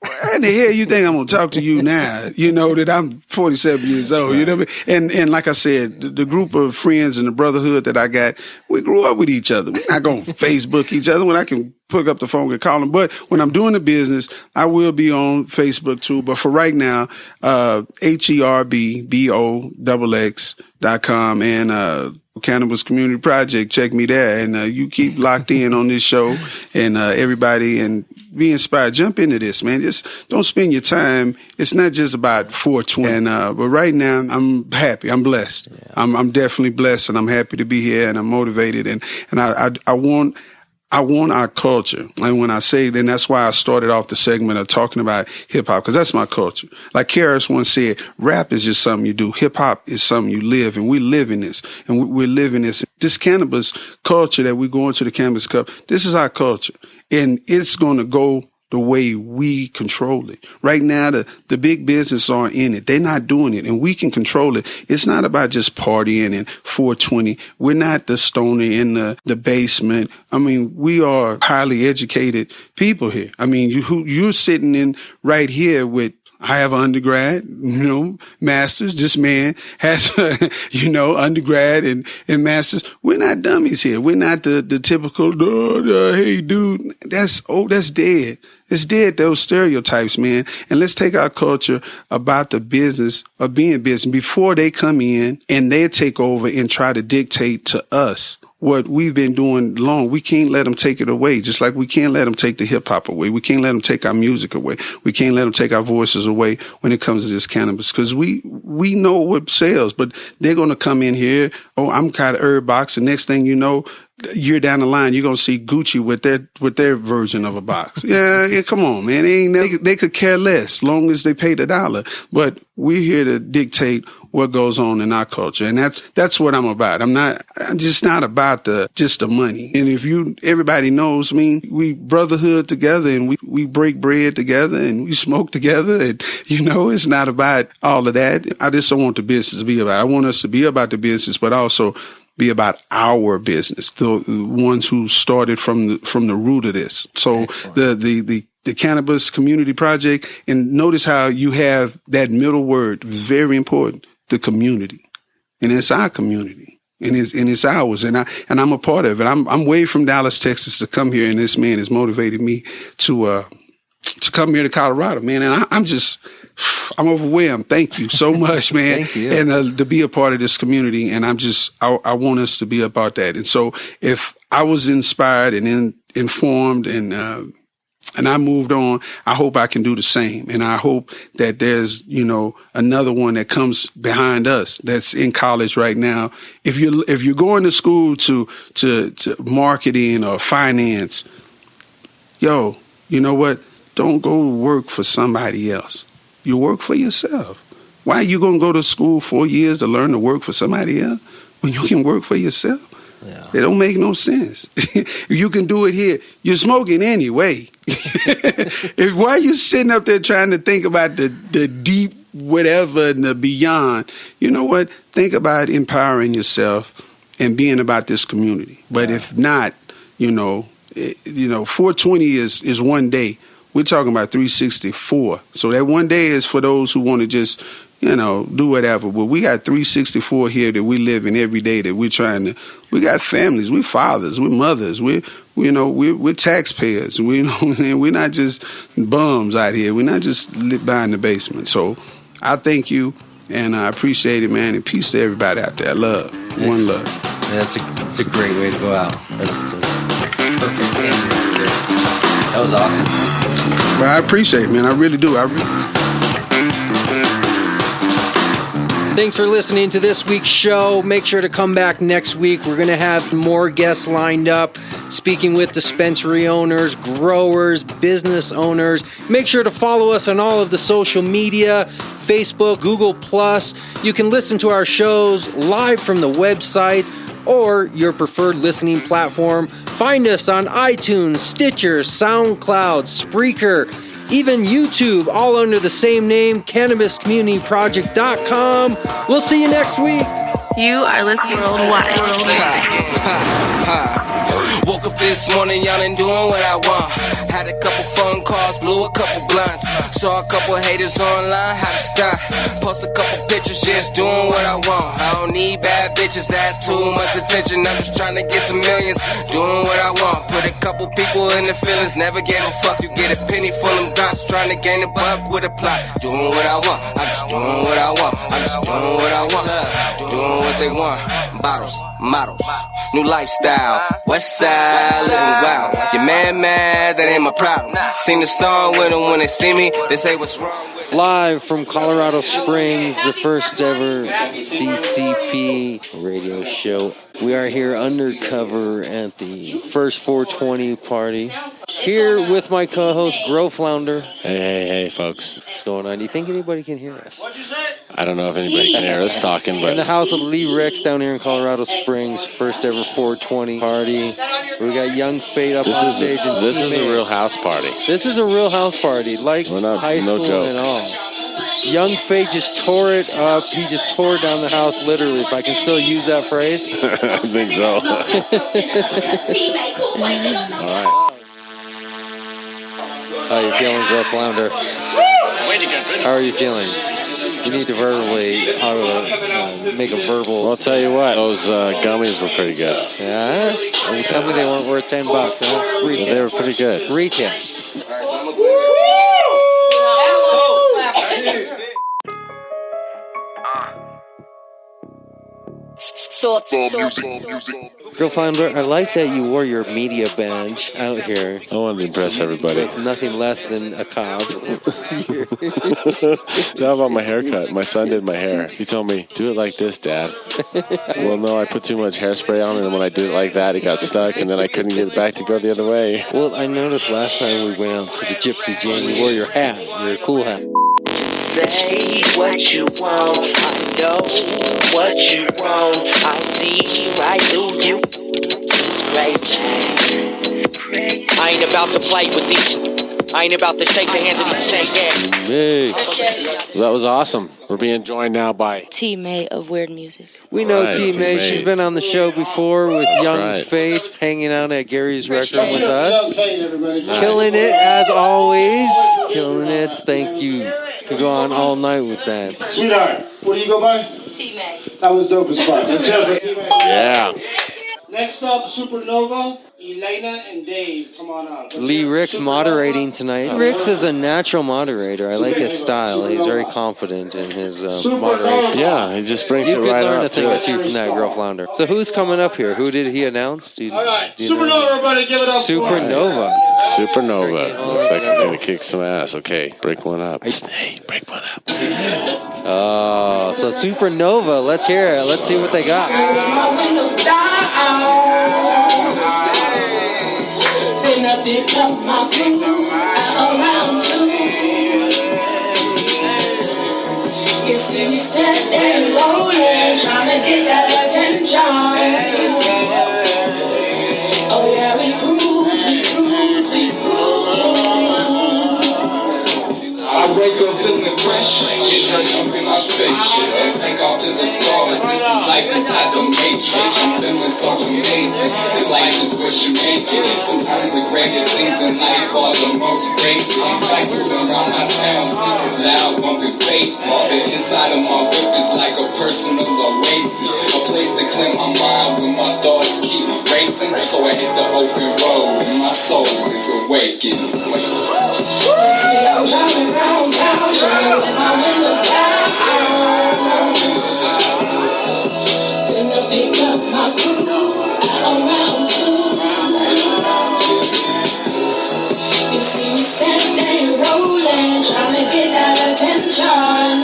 how in the hell you think I'm going to talk to you now? That I'm 47 years old. Right. You know what I mean? And like I said, the group of friends and the brotherhood that I got, we grew up with each other. We're not going to Facebook each other when I can pick up the phone and call them. But when I'm doing the business, I will be on Facebook too. But for right now, HERBBOXX.com and Cannabis Community Project. Check me there. And you keep locked in on this show and everybody, and be inspired. Jump into this, man. Just don't spend your time. It's not just about 420. And, but right now, I'm happy. I'm blessed. Yeah. I'm definitely blessed, and I'm happy to be here, and I'm motivated. And I want our culture. And when I say, then that's why I started off the segment of talking about hip hop, because that's my culture. Like Karis once said, rap is just something you do. Hip hop is something you live, and we live in this. And we're living this. This cannabis culture that we go into the Cannabis Cup, this is our culture. And it's going to go the way we control it. Right now, the big business aren't in it. They're not doing it, and we can control it. It's not about just partying and 420. We're not the stoner in the basement. I mean, we are highly educated people here. I mean, you're sitting in right here with, I have an undergrad, masters. This man has, undergrad and masters. We're not dummies here. We're not the typical, hey, dude, that's dead. It's dead, those stereotypes, man. And let's take our culture about the business of being business before they come in and they take over and try to dictate to us what we've been doing long. We can't let them take it away, just like we can't let them take the hip hop away. We can't let them take our music away. We can't let them take our voices away when it comes to this cannabis, because we know what sells, but they're going to come in here. Oh, I'm kind of herb box. The next thing you know, you're down the line, you're going to see Gucci with their version of a box. Yeah, come on, man. They could care less long as they pay the dollar. But we're here to dictate what goes on in our culture. And that's what I'm about. I'm just not about just the money. And everybody knows, we brotherhood together, and we break bread together, and we smoke together. And, it's not about all of that. I just don't want the business to be about it. I want us to be about the business, but also be about our business, the ones who started from the root of this. So the Cannabis Community Project, and notice how you have that middle word, very important, the community. And it's our community. And it's ours. And I'm a part of it. I'm way from Dallas, Texas to come here, and this man has motivated me to come here to Colorado, man. And I'm overwhelmed. Thank you so much, man. Thank you. And to be a part of this community. And I want us to be about that. And so if I was inspired and informed and I moved on, I hope I can do the same. And I hope that there's, another one that comes behind us that's in college right now. If you're going to school to marketing or finance, you know what? Don't go work for somebody else. You work for yourself. Why are you going to go to school 4 years to learn to work for somebody else when you can work for yourself? Yeah. It don't make no sense. You can do it here. You're smoking anyway. Why are you sitting up there trying to think about the deep whatever and the beyond? You know what? Think about empowering yourself and being about this community. But if not, 420 is one day. We're talking about 364. So that one day is for those who want to just, do whatever. But we got 364 here that we live in every day that we're trying to. We got families. We're fathers. We're mothers. We're taxpayers. We're not just bums out here. We're not just behind the basement. So I thank you, and I appreciate it, man. And peace to everybody out there. Love. One love. Yeah, that's a great way to go out. That's perfect. That was awesome. Well, I appreciate it, man. I really do. Thanks for listening to this week's show. Make sure to come back next week. We're going to have more guests lined up, speaking with dispensary owners, growers, business owners. Make sure to follow us on all of the social media, Facebook, Google+. You can listen to our shows live from the website or your preferred listening platform. Find us on iTunes, Stitcher, SoundCloud, Spreaker, even YouTube, all under the same name, CannabisCommunityProject.com. We'll see you next week. You are listening worldwide. Woke up this morning, y'all ain't doing what I want. Had a couple phone calls, blew a couple blunts. Saw a couple haters online, had to stop. Post a couple pictures, just doing what I want. I don't need bad bitches, that's too much attention. I'm just trying to get some millions, doing what I want. Put a couple people in the feelings, never gave a fuck. You get a penny for them dots, trying to gain a buck with a plot. Doing what I want, I'm just doing what I want. I'm just doing what I want, doing what they want. Bottles, models, new lifestyle, west side, living wild. Your man mad, that ain't my problem. Sing the song with them when they see me, they say what's wrong with it. Live from Colorado Springs, the first ever CCP radio show. We are here undercover at the first 420 party. Here with my co-host, Grow Flounder. Hey, folks. What's going on? Do you think anybody can hear us? I don't know if anybody can hear us talking, but... In the house with Lee Ricks down here in Colorado Springs, first ever 420 party. We got Young Fate up on stage. This is a real house party. This is a real house party, like high school and all. Young Fate just tore it up. He just tore down the house, literally, if I can still use that phrase. I think so. All right. How are you feeling, Grow Flounder? How are you feeling? You need to verbally, make a verbal... Well, I'll tell you what, those gummies were pretty good. Yeah? Well, tell me they weren't worth $10, huh? Retail. They were pretty good. Retail. Girl Flounder, I like that you wore your media badge out here. I wanted to impress everybody. With nothing less than a cob. How about my haircut? My son did my hair. He told me, do it like this, Dad. Well, no, I put too much hairspray on, and when I did it like that, it got stuck, and then I couldn't get it back to go the other way. Well, I noticed last time we went out to the Gypsy Jam, you wore your hat, your cool hat. Say what you want, I know what you want, I'll see right through you. It's crazy. I ain't about to play with these. I ain't about to shake the hands of these snake ass. Hey, that was awesome. We're being joined now by T-May of Weird Music. We know T-May. She's been on the show before with Young Fate, hanging out at Gary's record with us. Killing it as always. Killing it. Thank you. Could go on all night with that. Sweetheart, what do you go by? T-May. That was dope as fuck. Let's hear it for T-May. Yeah. Next up, Supernova, Elena, and Dave. Come on up. Lee Ricks moderating tonight. Ricks is a natural moderator. I like his style. He's very confident in his moderation. Yeah, he just brings it right up. You could learn a thing or two from that, Girl Flounder. So who's coming up here? Who did he announce? All right, Supernova, everybody, give it up. Supernova. Supernova. Looks like he's going to kick some ass. Okay, break one up. Hey, break one up. Oh, so Supernova. Let's hear it. Let's see what they got. Then I pick up my crew around two. You see me steady rolling, trying to get that attention. Oh yeah, we cruise. I wake up feeling fresh, just jump in my spaceship and take off to the stars. This is life inside the matrix. I'm feeling so amazing. This life is what you make it. Sometimes the greatest things in life are the most basic. Bikers around my town, speakers loud, bumping faces. The inside of my whip is like a personal oasis, a place to clear my mind when my thoughts keep racing. So I hit the open road and my soul is awakened. I'm driving around town, shining with my windows down. Then I pick up my crew around two. You see me steady rolling, trying to get that attention.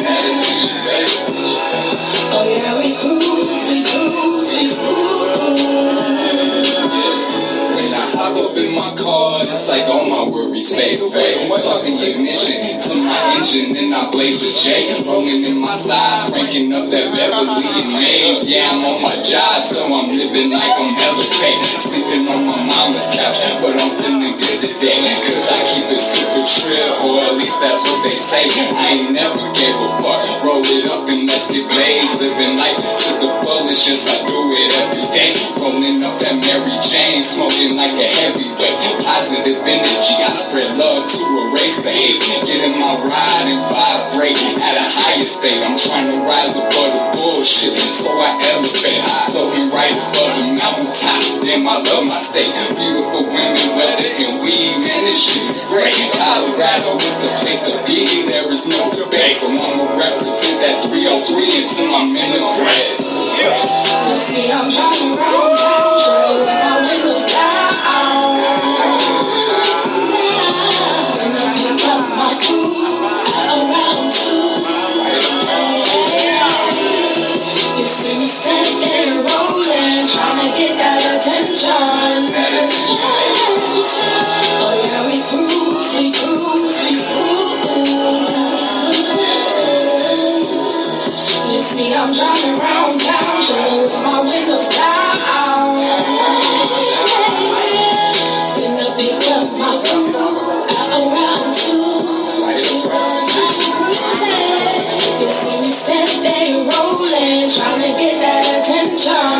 memories fade away. Start the ignition to my engine and I blaze a J. Rolling in my side, cranking up that Beverly and Maze. Yeah, I'm on my job, so I'm living like I'm hella paid. Sleeping on my mama's couch, but I'm feeling good today. Cause I keep it super trill, or at least that's what they say. I ain't never gave a fuck. Roll it up and let's get blazed. Living life to the fullest, yes I do it every day. Rolling up that Mary Jane, smoking like a heavyweight. Positive energy, I spread love to erase the hate. Get in my ride and vibrate at a higher state. I'm trying to rise above the bullshit, so I elevate. Floating right above the mountaintops, damn I love my state. Beautiful women, weather and weed, man this shit is great. Colorado is the place to be, there is no debate. So I'ma represent that 303 until I'm in the grave. You see, I'm driving around town, shawty with my windows down. Finna pick up my crew at around 2. You see me standing rolling, tryna get that attention. Oh yeah, we cruise, we cruise, we cruise. You see, I'm driving around town, chilling with my windows down. Finna pick up my crew at around 2. You see me steady rolling, tryna get that attention.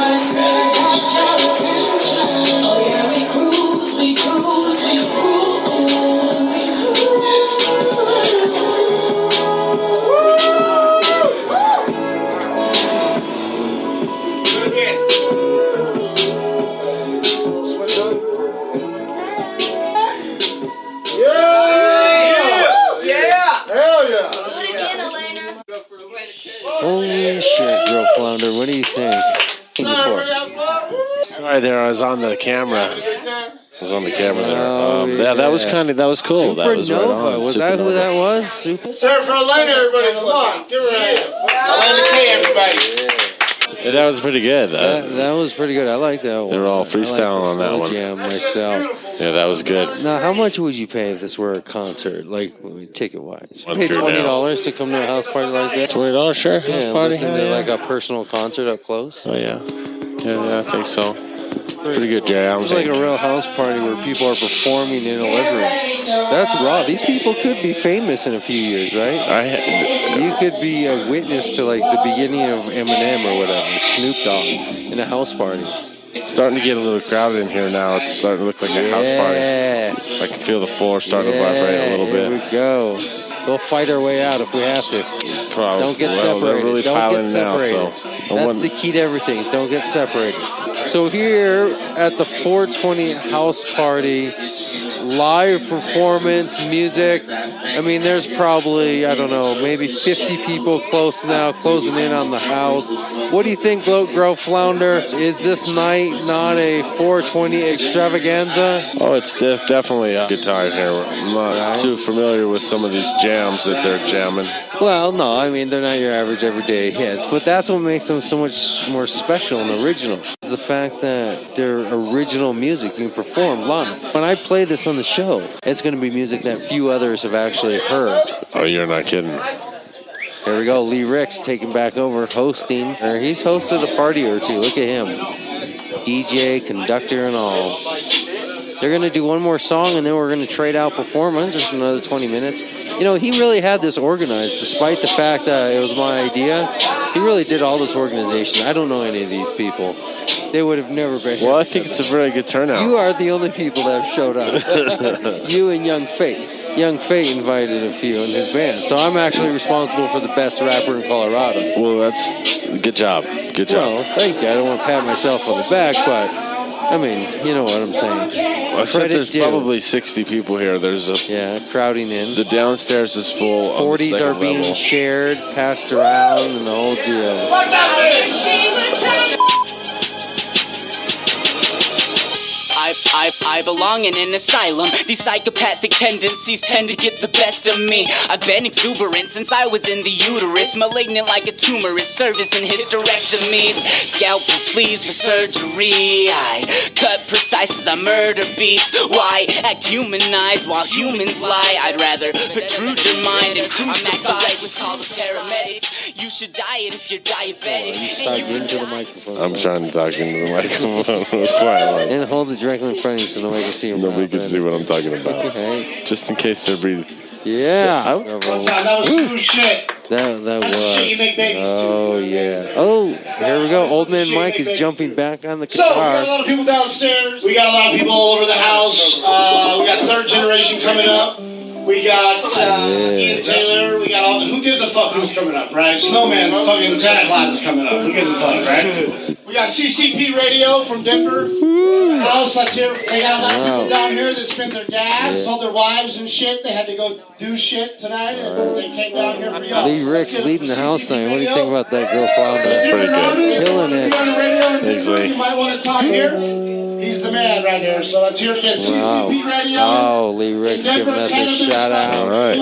Oh yeah, we cruise, we cruise, we cruise. Holy shit, Girl Flounder. What do you think? Sorry there, I was on the camera. I was on the camera there. Yeah, that was cool. That was right Supernova. on. Was that who that was? Super. Sir, for Elena, everybody, come on. Give her a hand. Elena K, everybody. Yeah, that was pretty good. That was pretty good. I like that one. They were all freestyling on that one. Jam myself. Yeah, that was good. Now, how much would you pay if this were a concert, like ticket-wise? What Pay through $20 to come to a house party like that? $20, sure. Yeah, House party. listen to like a personal concert up close. Oh yeah, I think so. Pretty good jams. It's like a real house party where people are performing in a living room. That's raw. These people could be famous in a few years, right? You could be a witness to like the beginning of Eminem or whatever, Snoop Dogg in a house party. It's starting to get a little crowded in here now. It's starting to look like a house party. I can feel the floor starting to vibrate a little bit. Here we go. We'll fight our way out if we have to. Probably. Don't get separated. Really Don't get separated. Now, so That's the key to everything, is don't get separated. So here at the 420 house party, live performance, music. I mean, there's probably, I don't know, maybe 50 people close now, closing in on the house. What do you think, Grow Flounder? Is this night not a 420 extravaganza? Oh, it's definitely a good time here. I'm not too familiar with some of these jams that they're jamming. Well, no, I mean, they're not your average everyday hits, but that's what makes them so much more special and original. The fact that they're original music being performed live. When I play this on the show, it's going to be music that few others have actually heard. Oh, you're not kidding. Here we go, Lee Ricks taking back over, hosting. He's hosted a party or two, look at him. DJ, conductor, and all. They're going to do one more song, and then we're going to trade out performance for another 20 minutes. You know, he really had this organized, despite the fact that it was my idea. He really did all this organization. I don't know any of these people. They would have never been here. Well, I think it's a very good turnout. You are the only people that have showed up. You and Young Fate. Young Fate invited a few in his band. So I'm actually responsible for the best rapper in Colorado. Well, that's good job. Good job. Well, thank you. I don't want to pat myself on the back, but I mean, you know what I'm saying. I said there's probably 60 people here. There's crowding in. The downstairs is full. 40s are being shared, passed around, and the whole deal. I belong in an asylum. These psychopathic tendencies tend to get the best of me. I've been exuberant since I was in the uterus, malignant like a tumorous, service in hysterectomies. Scalpel please for surgery. I cut precise as I murder beats. Why act humanized while humans lie? I'd rather protrude your mind and crucify what's called the paramedics. You should diet if you're diabetic. Talk into the microphone. I'm trying to talk into the microphone. Quietly. And hold the directly in front of you so nobody can see him. Nobody can see what I'm talking about. Okay. Just in case they're breathing. Yeah. One time, that was smooth shit. That That's the shit you make babies Oh, yeah. Oh, here we go. Old man Mike is jumping back on the So, we got a guitar. lot of people downstairs. We got a lot of people all over the house. We got third generation coming up. We got Ian Taylor. We got all. Who gives a fuck who's coming up, right? Snowman's fucking Santa Claus is coming up. Who gives a fuck, right? We got CCP Radio from Denver. House that's here. They got a lot of people down here that spent their gas, told their wives and shit. They had to go do shit tonight, and they came down here for y'all. Lee Ricks leading the house tonight. What do you think about that girl flounder? That's pretty good. Killing it. Thanks, Lee. You might want to talk here. He's the man right here. So let's hear it again. CCP Radio. Oh, Lee Ricks giving us a shout out. All right.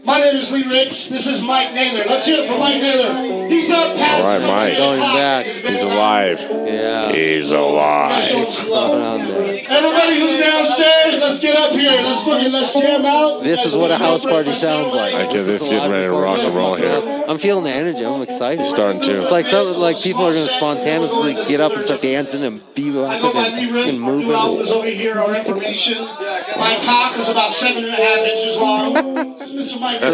My name is Lee Ricks. This is Mike Naylor. Let's hear it for Mike Naylor. He's up past. All right, Mike. Going back. He's alive. Yeah. He's alive. Everybody who's downstairs, let's get up here. Let's jam out. This is what a house party sounds like. Okay, this is getting ready to rock and roll here. I'm feeling the energy. I'm excited. Starting to. It's like something like people are going to spontaneously get up and start dancing and I go by Lee Ricks. and moving. New album is over here. Our information. My cock is about 7.5 inches long. Mr. Mike, So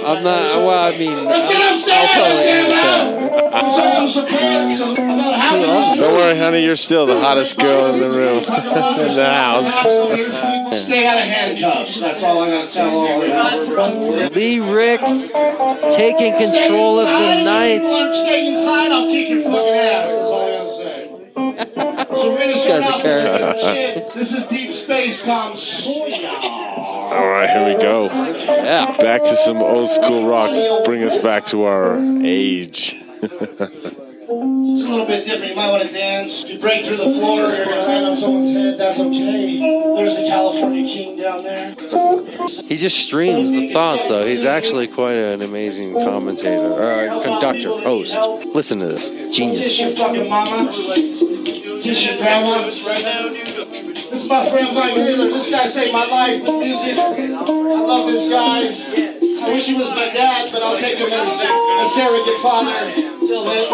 I'm not. Well, I mean, let's get upstairs. I'll probably end with that. Show some support. About half of us. Don't worry, honey. You're still the hottest girl in the room. In the house. Stay out of handcuffs. That's all I'm going to tell all of you. Lee Ricks taking control of the night. Stay inside. I'll kick your fucking ass. That's all I got to say. So we're going to start off with some shit. This is Deep Space Tom Sawyer. All right, here we go. Yeah. Back to some old school rock. Bring us back to our age. It's a little bit different. You might want to dance. If you break through the floor, you're going to land on someone's head. That's okay. There's the California King down there. He just streams the thoughts, though. He's actually quite an amazing commentator, or conductor, host. Listen to this. Genius. Kiss your fucking mama. Kiss your grandma. This is my friend Mike Naylor. This guy saved my life with music. I love this guy. I wish he was my dad, but I'll take him as a surrogate father. Till then.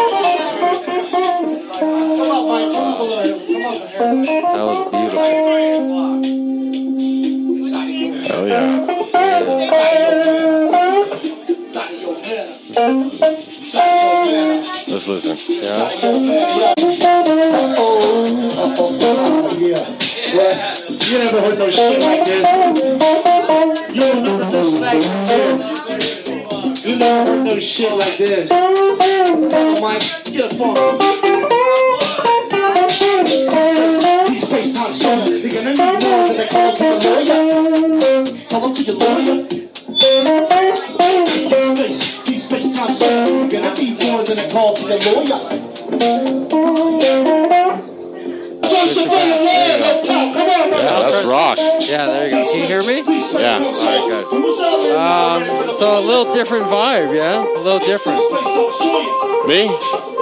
Come on, Mike. Come on over here. That was beautiful. Hell yeah. Let's listen. Yeah. Well, you never heard no shit like this. You never heard this like this. You never heard no shit like this. Come Mike, get a phone. These space time summer, they're gonna need more than they call up to the lawyer. Call up to your lawyer. These space time summer, they're gonna need more than they call to the lawyer. Yeah, that's rock. Yeah, there you go. Can you hear me? Yeah. All right, good. So a little different vibe, yeah? A little different. Me?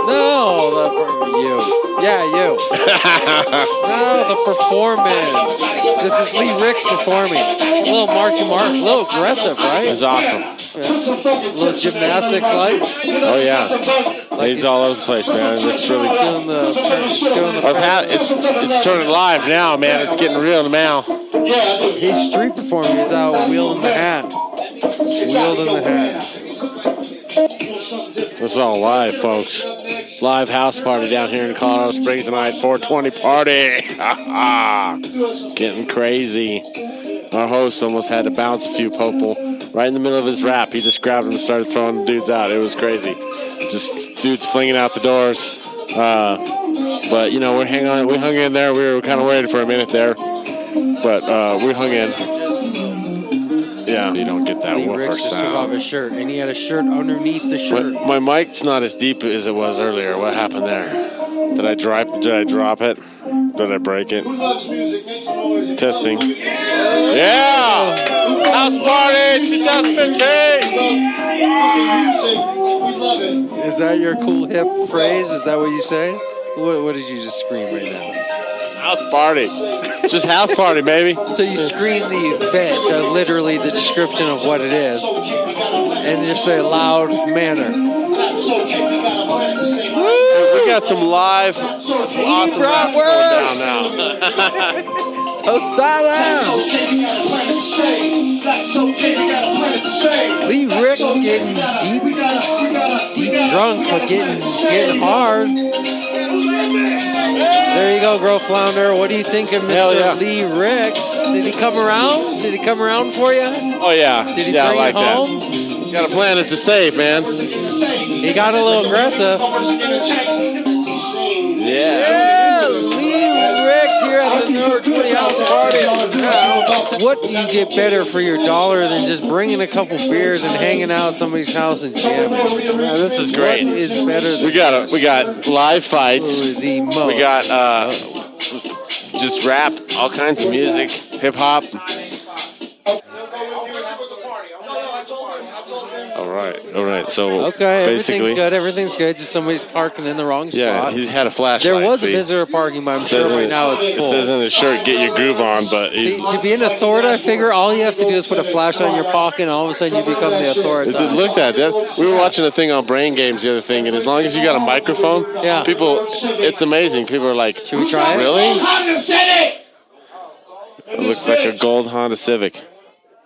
No, you. Yeah, you. No, the performance. This is Lee Ricks performing. A little Marky Mark, a little aggressive, right? It's awesome. Yeah. A little gymnastics like. Oh yeah. He's all over the place, man. It's really doing the it's turning live now, man. It's getting real now. He's street performing. He's out wielding the hat. Wielding the hat. This is all live, folks. Live house party down here in Colorado Springs tonight. 420 party. Getting crazy. Our host almost had to bounce a few people right in the middle of his rap. He just grabbed them and started throwing the dudes out. It was crazy. Just dudes flinging out the doors. But, you know, we hung in there. We were kind of worried for a minute there. But we hung in. Yeah, you don't get that Lee woofer Ricks just took off sound. his shirt, and he had a shirt underneath the shirt. My mic's not as deep as it was earlier. What happened there? Did I drop it? Did I break it? Who loves music? Make some noise. Testing. Yeah! House Party 2015! Music, we love it. Is that your cool hip phrase? Is that what you say? What did you just scream right now? House Party. Just house party, baby. So you scream the event, literally the description of what it is, and just a loud manner. We got some live, some awesome rap going down now. Lee Rick's getting deep drunk, but getting hard. There you go, Grow Flounder. What do you think of Mr. Lee Ricks? Did he come around? Did he come around for you? Oh, yeah. Did he bring I like it home? That. Got to plan it to save, man. He got a little aggressive. Yeah. Lee Ricks here at the number 20 house party. What do you get better for your dollar than just bringing a couple beers and hanging out at somebody's house and jamming? Yeah, this is great. What is better than we got live fights. We got just rap, all kinds of music, hip hop. All right. So okay, basically, everything's good. Just somebody's parking in the wrong spot. Yeah, he's had a flashlight. There was a visitor parking, but I'm sure right now it's full. It says in his shirt, "Get your groove on." But to be an authority, I figure all you have to do is put a flashlight in your pocket, and all of a sudden you become the authority. Look at that. We were watching a thing on Brain Games the other thing, and as long as you got a microphone, people, it's amazing. People are like, "Should we try it?" Really? It looks like a gold Honda Civic.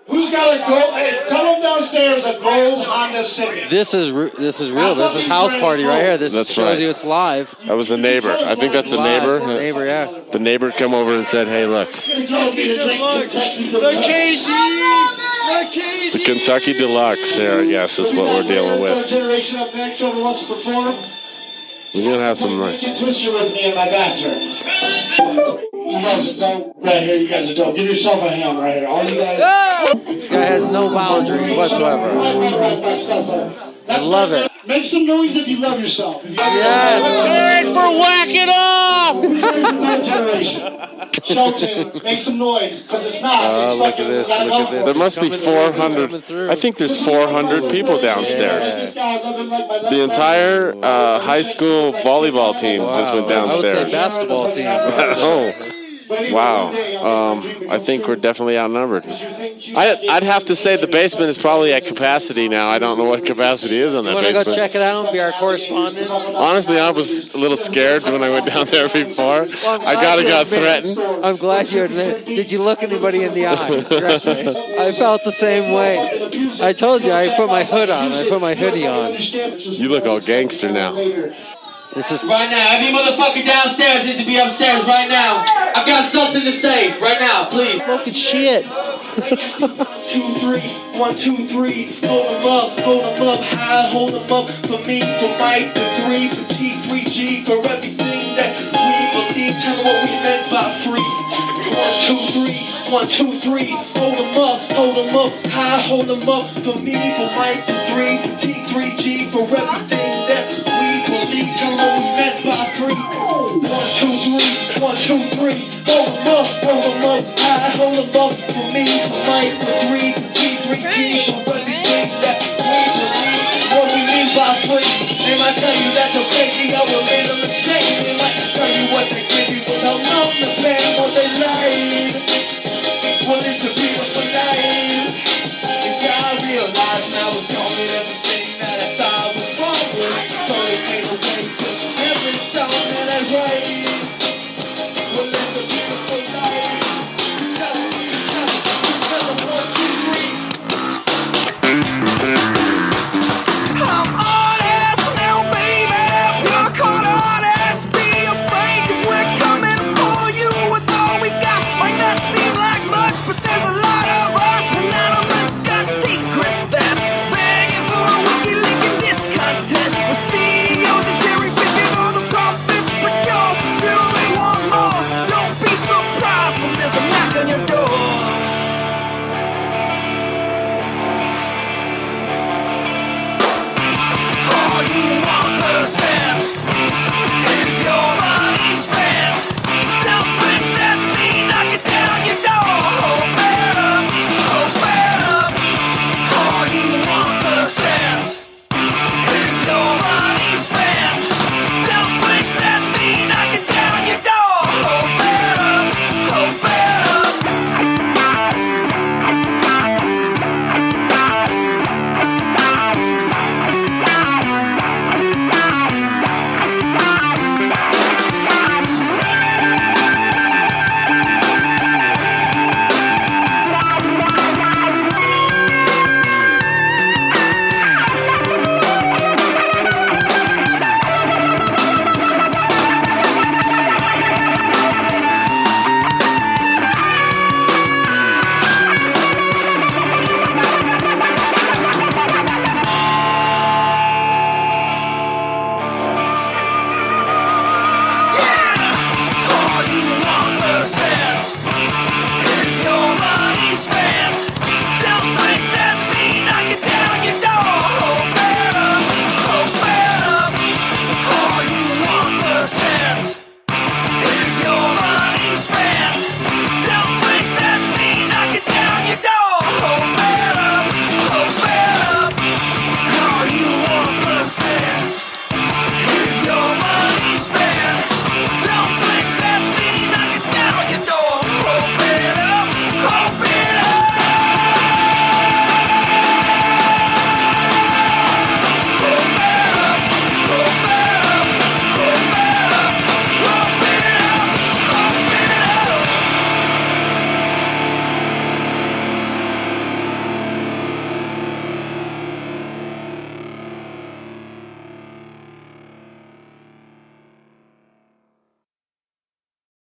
Who's got a gold? Hey, tell them downstairs a gold Honda Civic. This is real. This is house party right here. This shows you it's live. That was the neighbor. I think that's the neighbor. The neighbor, yeah. The neighbor come over and said, "Hey, look." The Kentucky Deluxe there, I guess, is what we're dealing with. Generation up next. Whoever wants to perform. We're gonna have some. Get twisted with me in my bathroom. You guys are dope. Right here, you guys are dope. Give yourself a hand right here. All you guys. This guy has no boundaries whatsoever. I love it. Make some noise if you love yourself. Yes. For whack it off. Who's ready for third generation? Shelton, make some noise because it's not. Look at this. There must be 400. I think there's 400 people downstairs. The entire high school volleyball team just went downstairs. I would say basketball team. Oh. Wow. I think we're definitely outnumbered. I'd have to say the basement is probably at capacity now. I don't know what capacity is on that basement. You want to go check it out and be our correspondent? Honestly, I was a little scared when I went down there before. I got threatened. I'm glad you admit. Did you look anybody in the eye? I felt the same way. I told you, I put my hood on. I put my hoodie on. You look all gangster now. This is right now. Every motherfucker downstairs needs to be upstairs right now. I've got something to say right now, please. Smoking shit. 1, 2, 3, 1, 2, 3. Hold them up, high, hold them up for me, for Mike, for 3, for T3G, for everything that we believe. Tell them what we meant by free. 1, 2, 3. 1, 2, 3. Hold them up, high, hold them up for me, for Mike, for 3, for T3G, for everything that we believe. Tell them what we meant by free. 1, 2, 3. 1, 2, 3. Hold them up, high, hold them up for me, for Mike, for 3, for T3G, for everything that we believe. What we mean by free. And I tell you that's a crazy, I will make a mistake.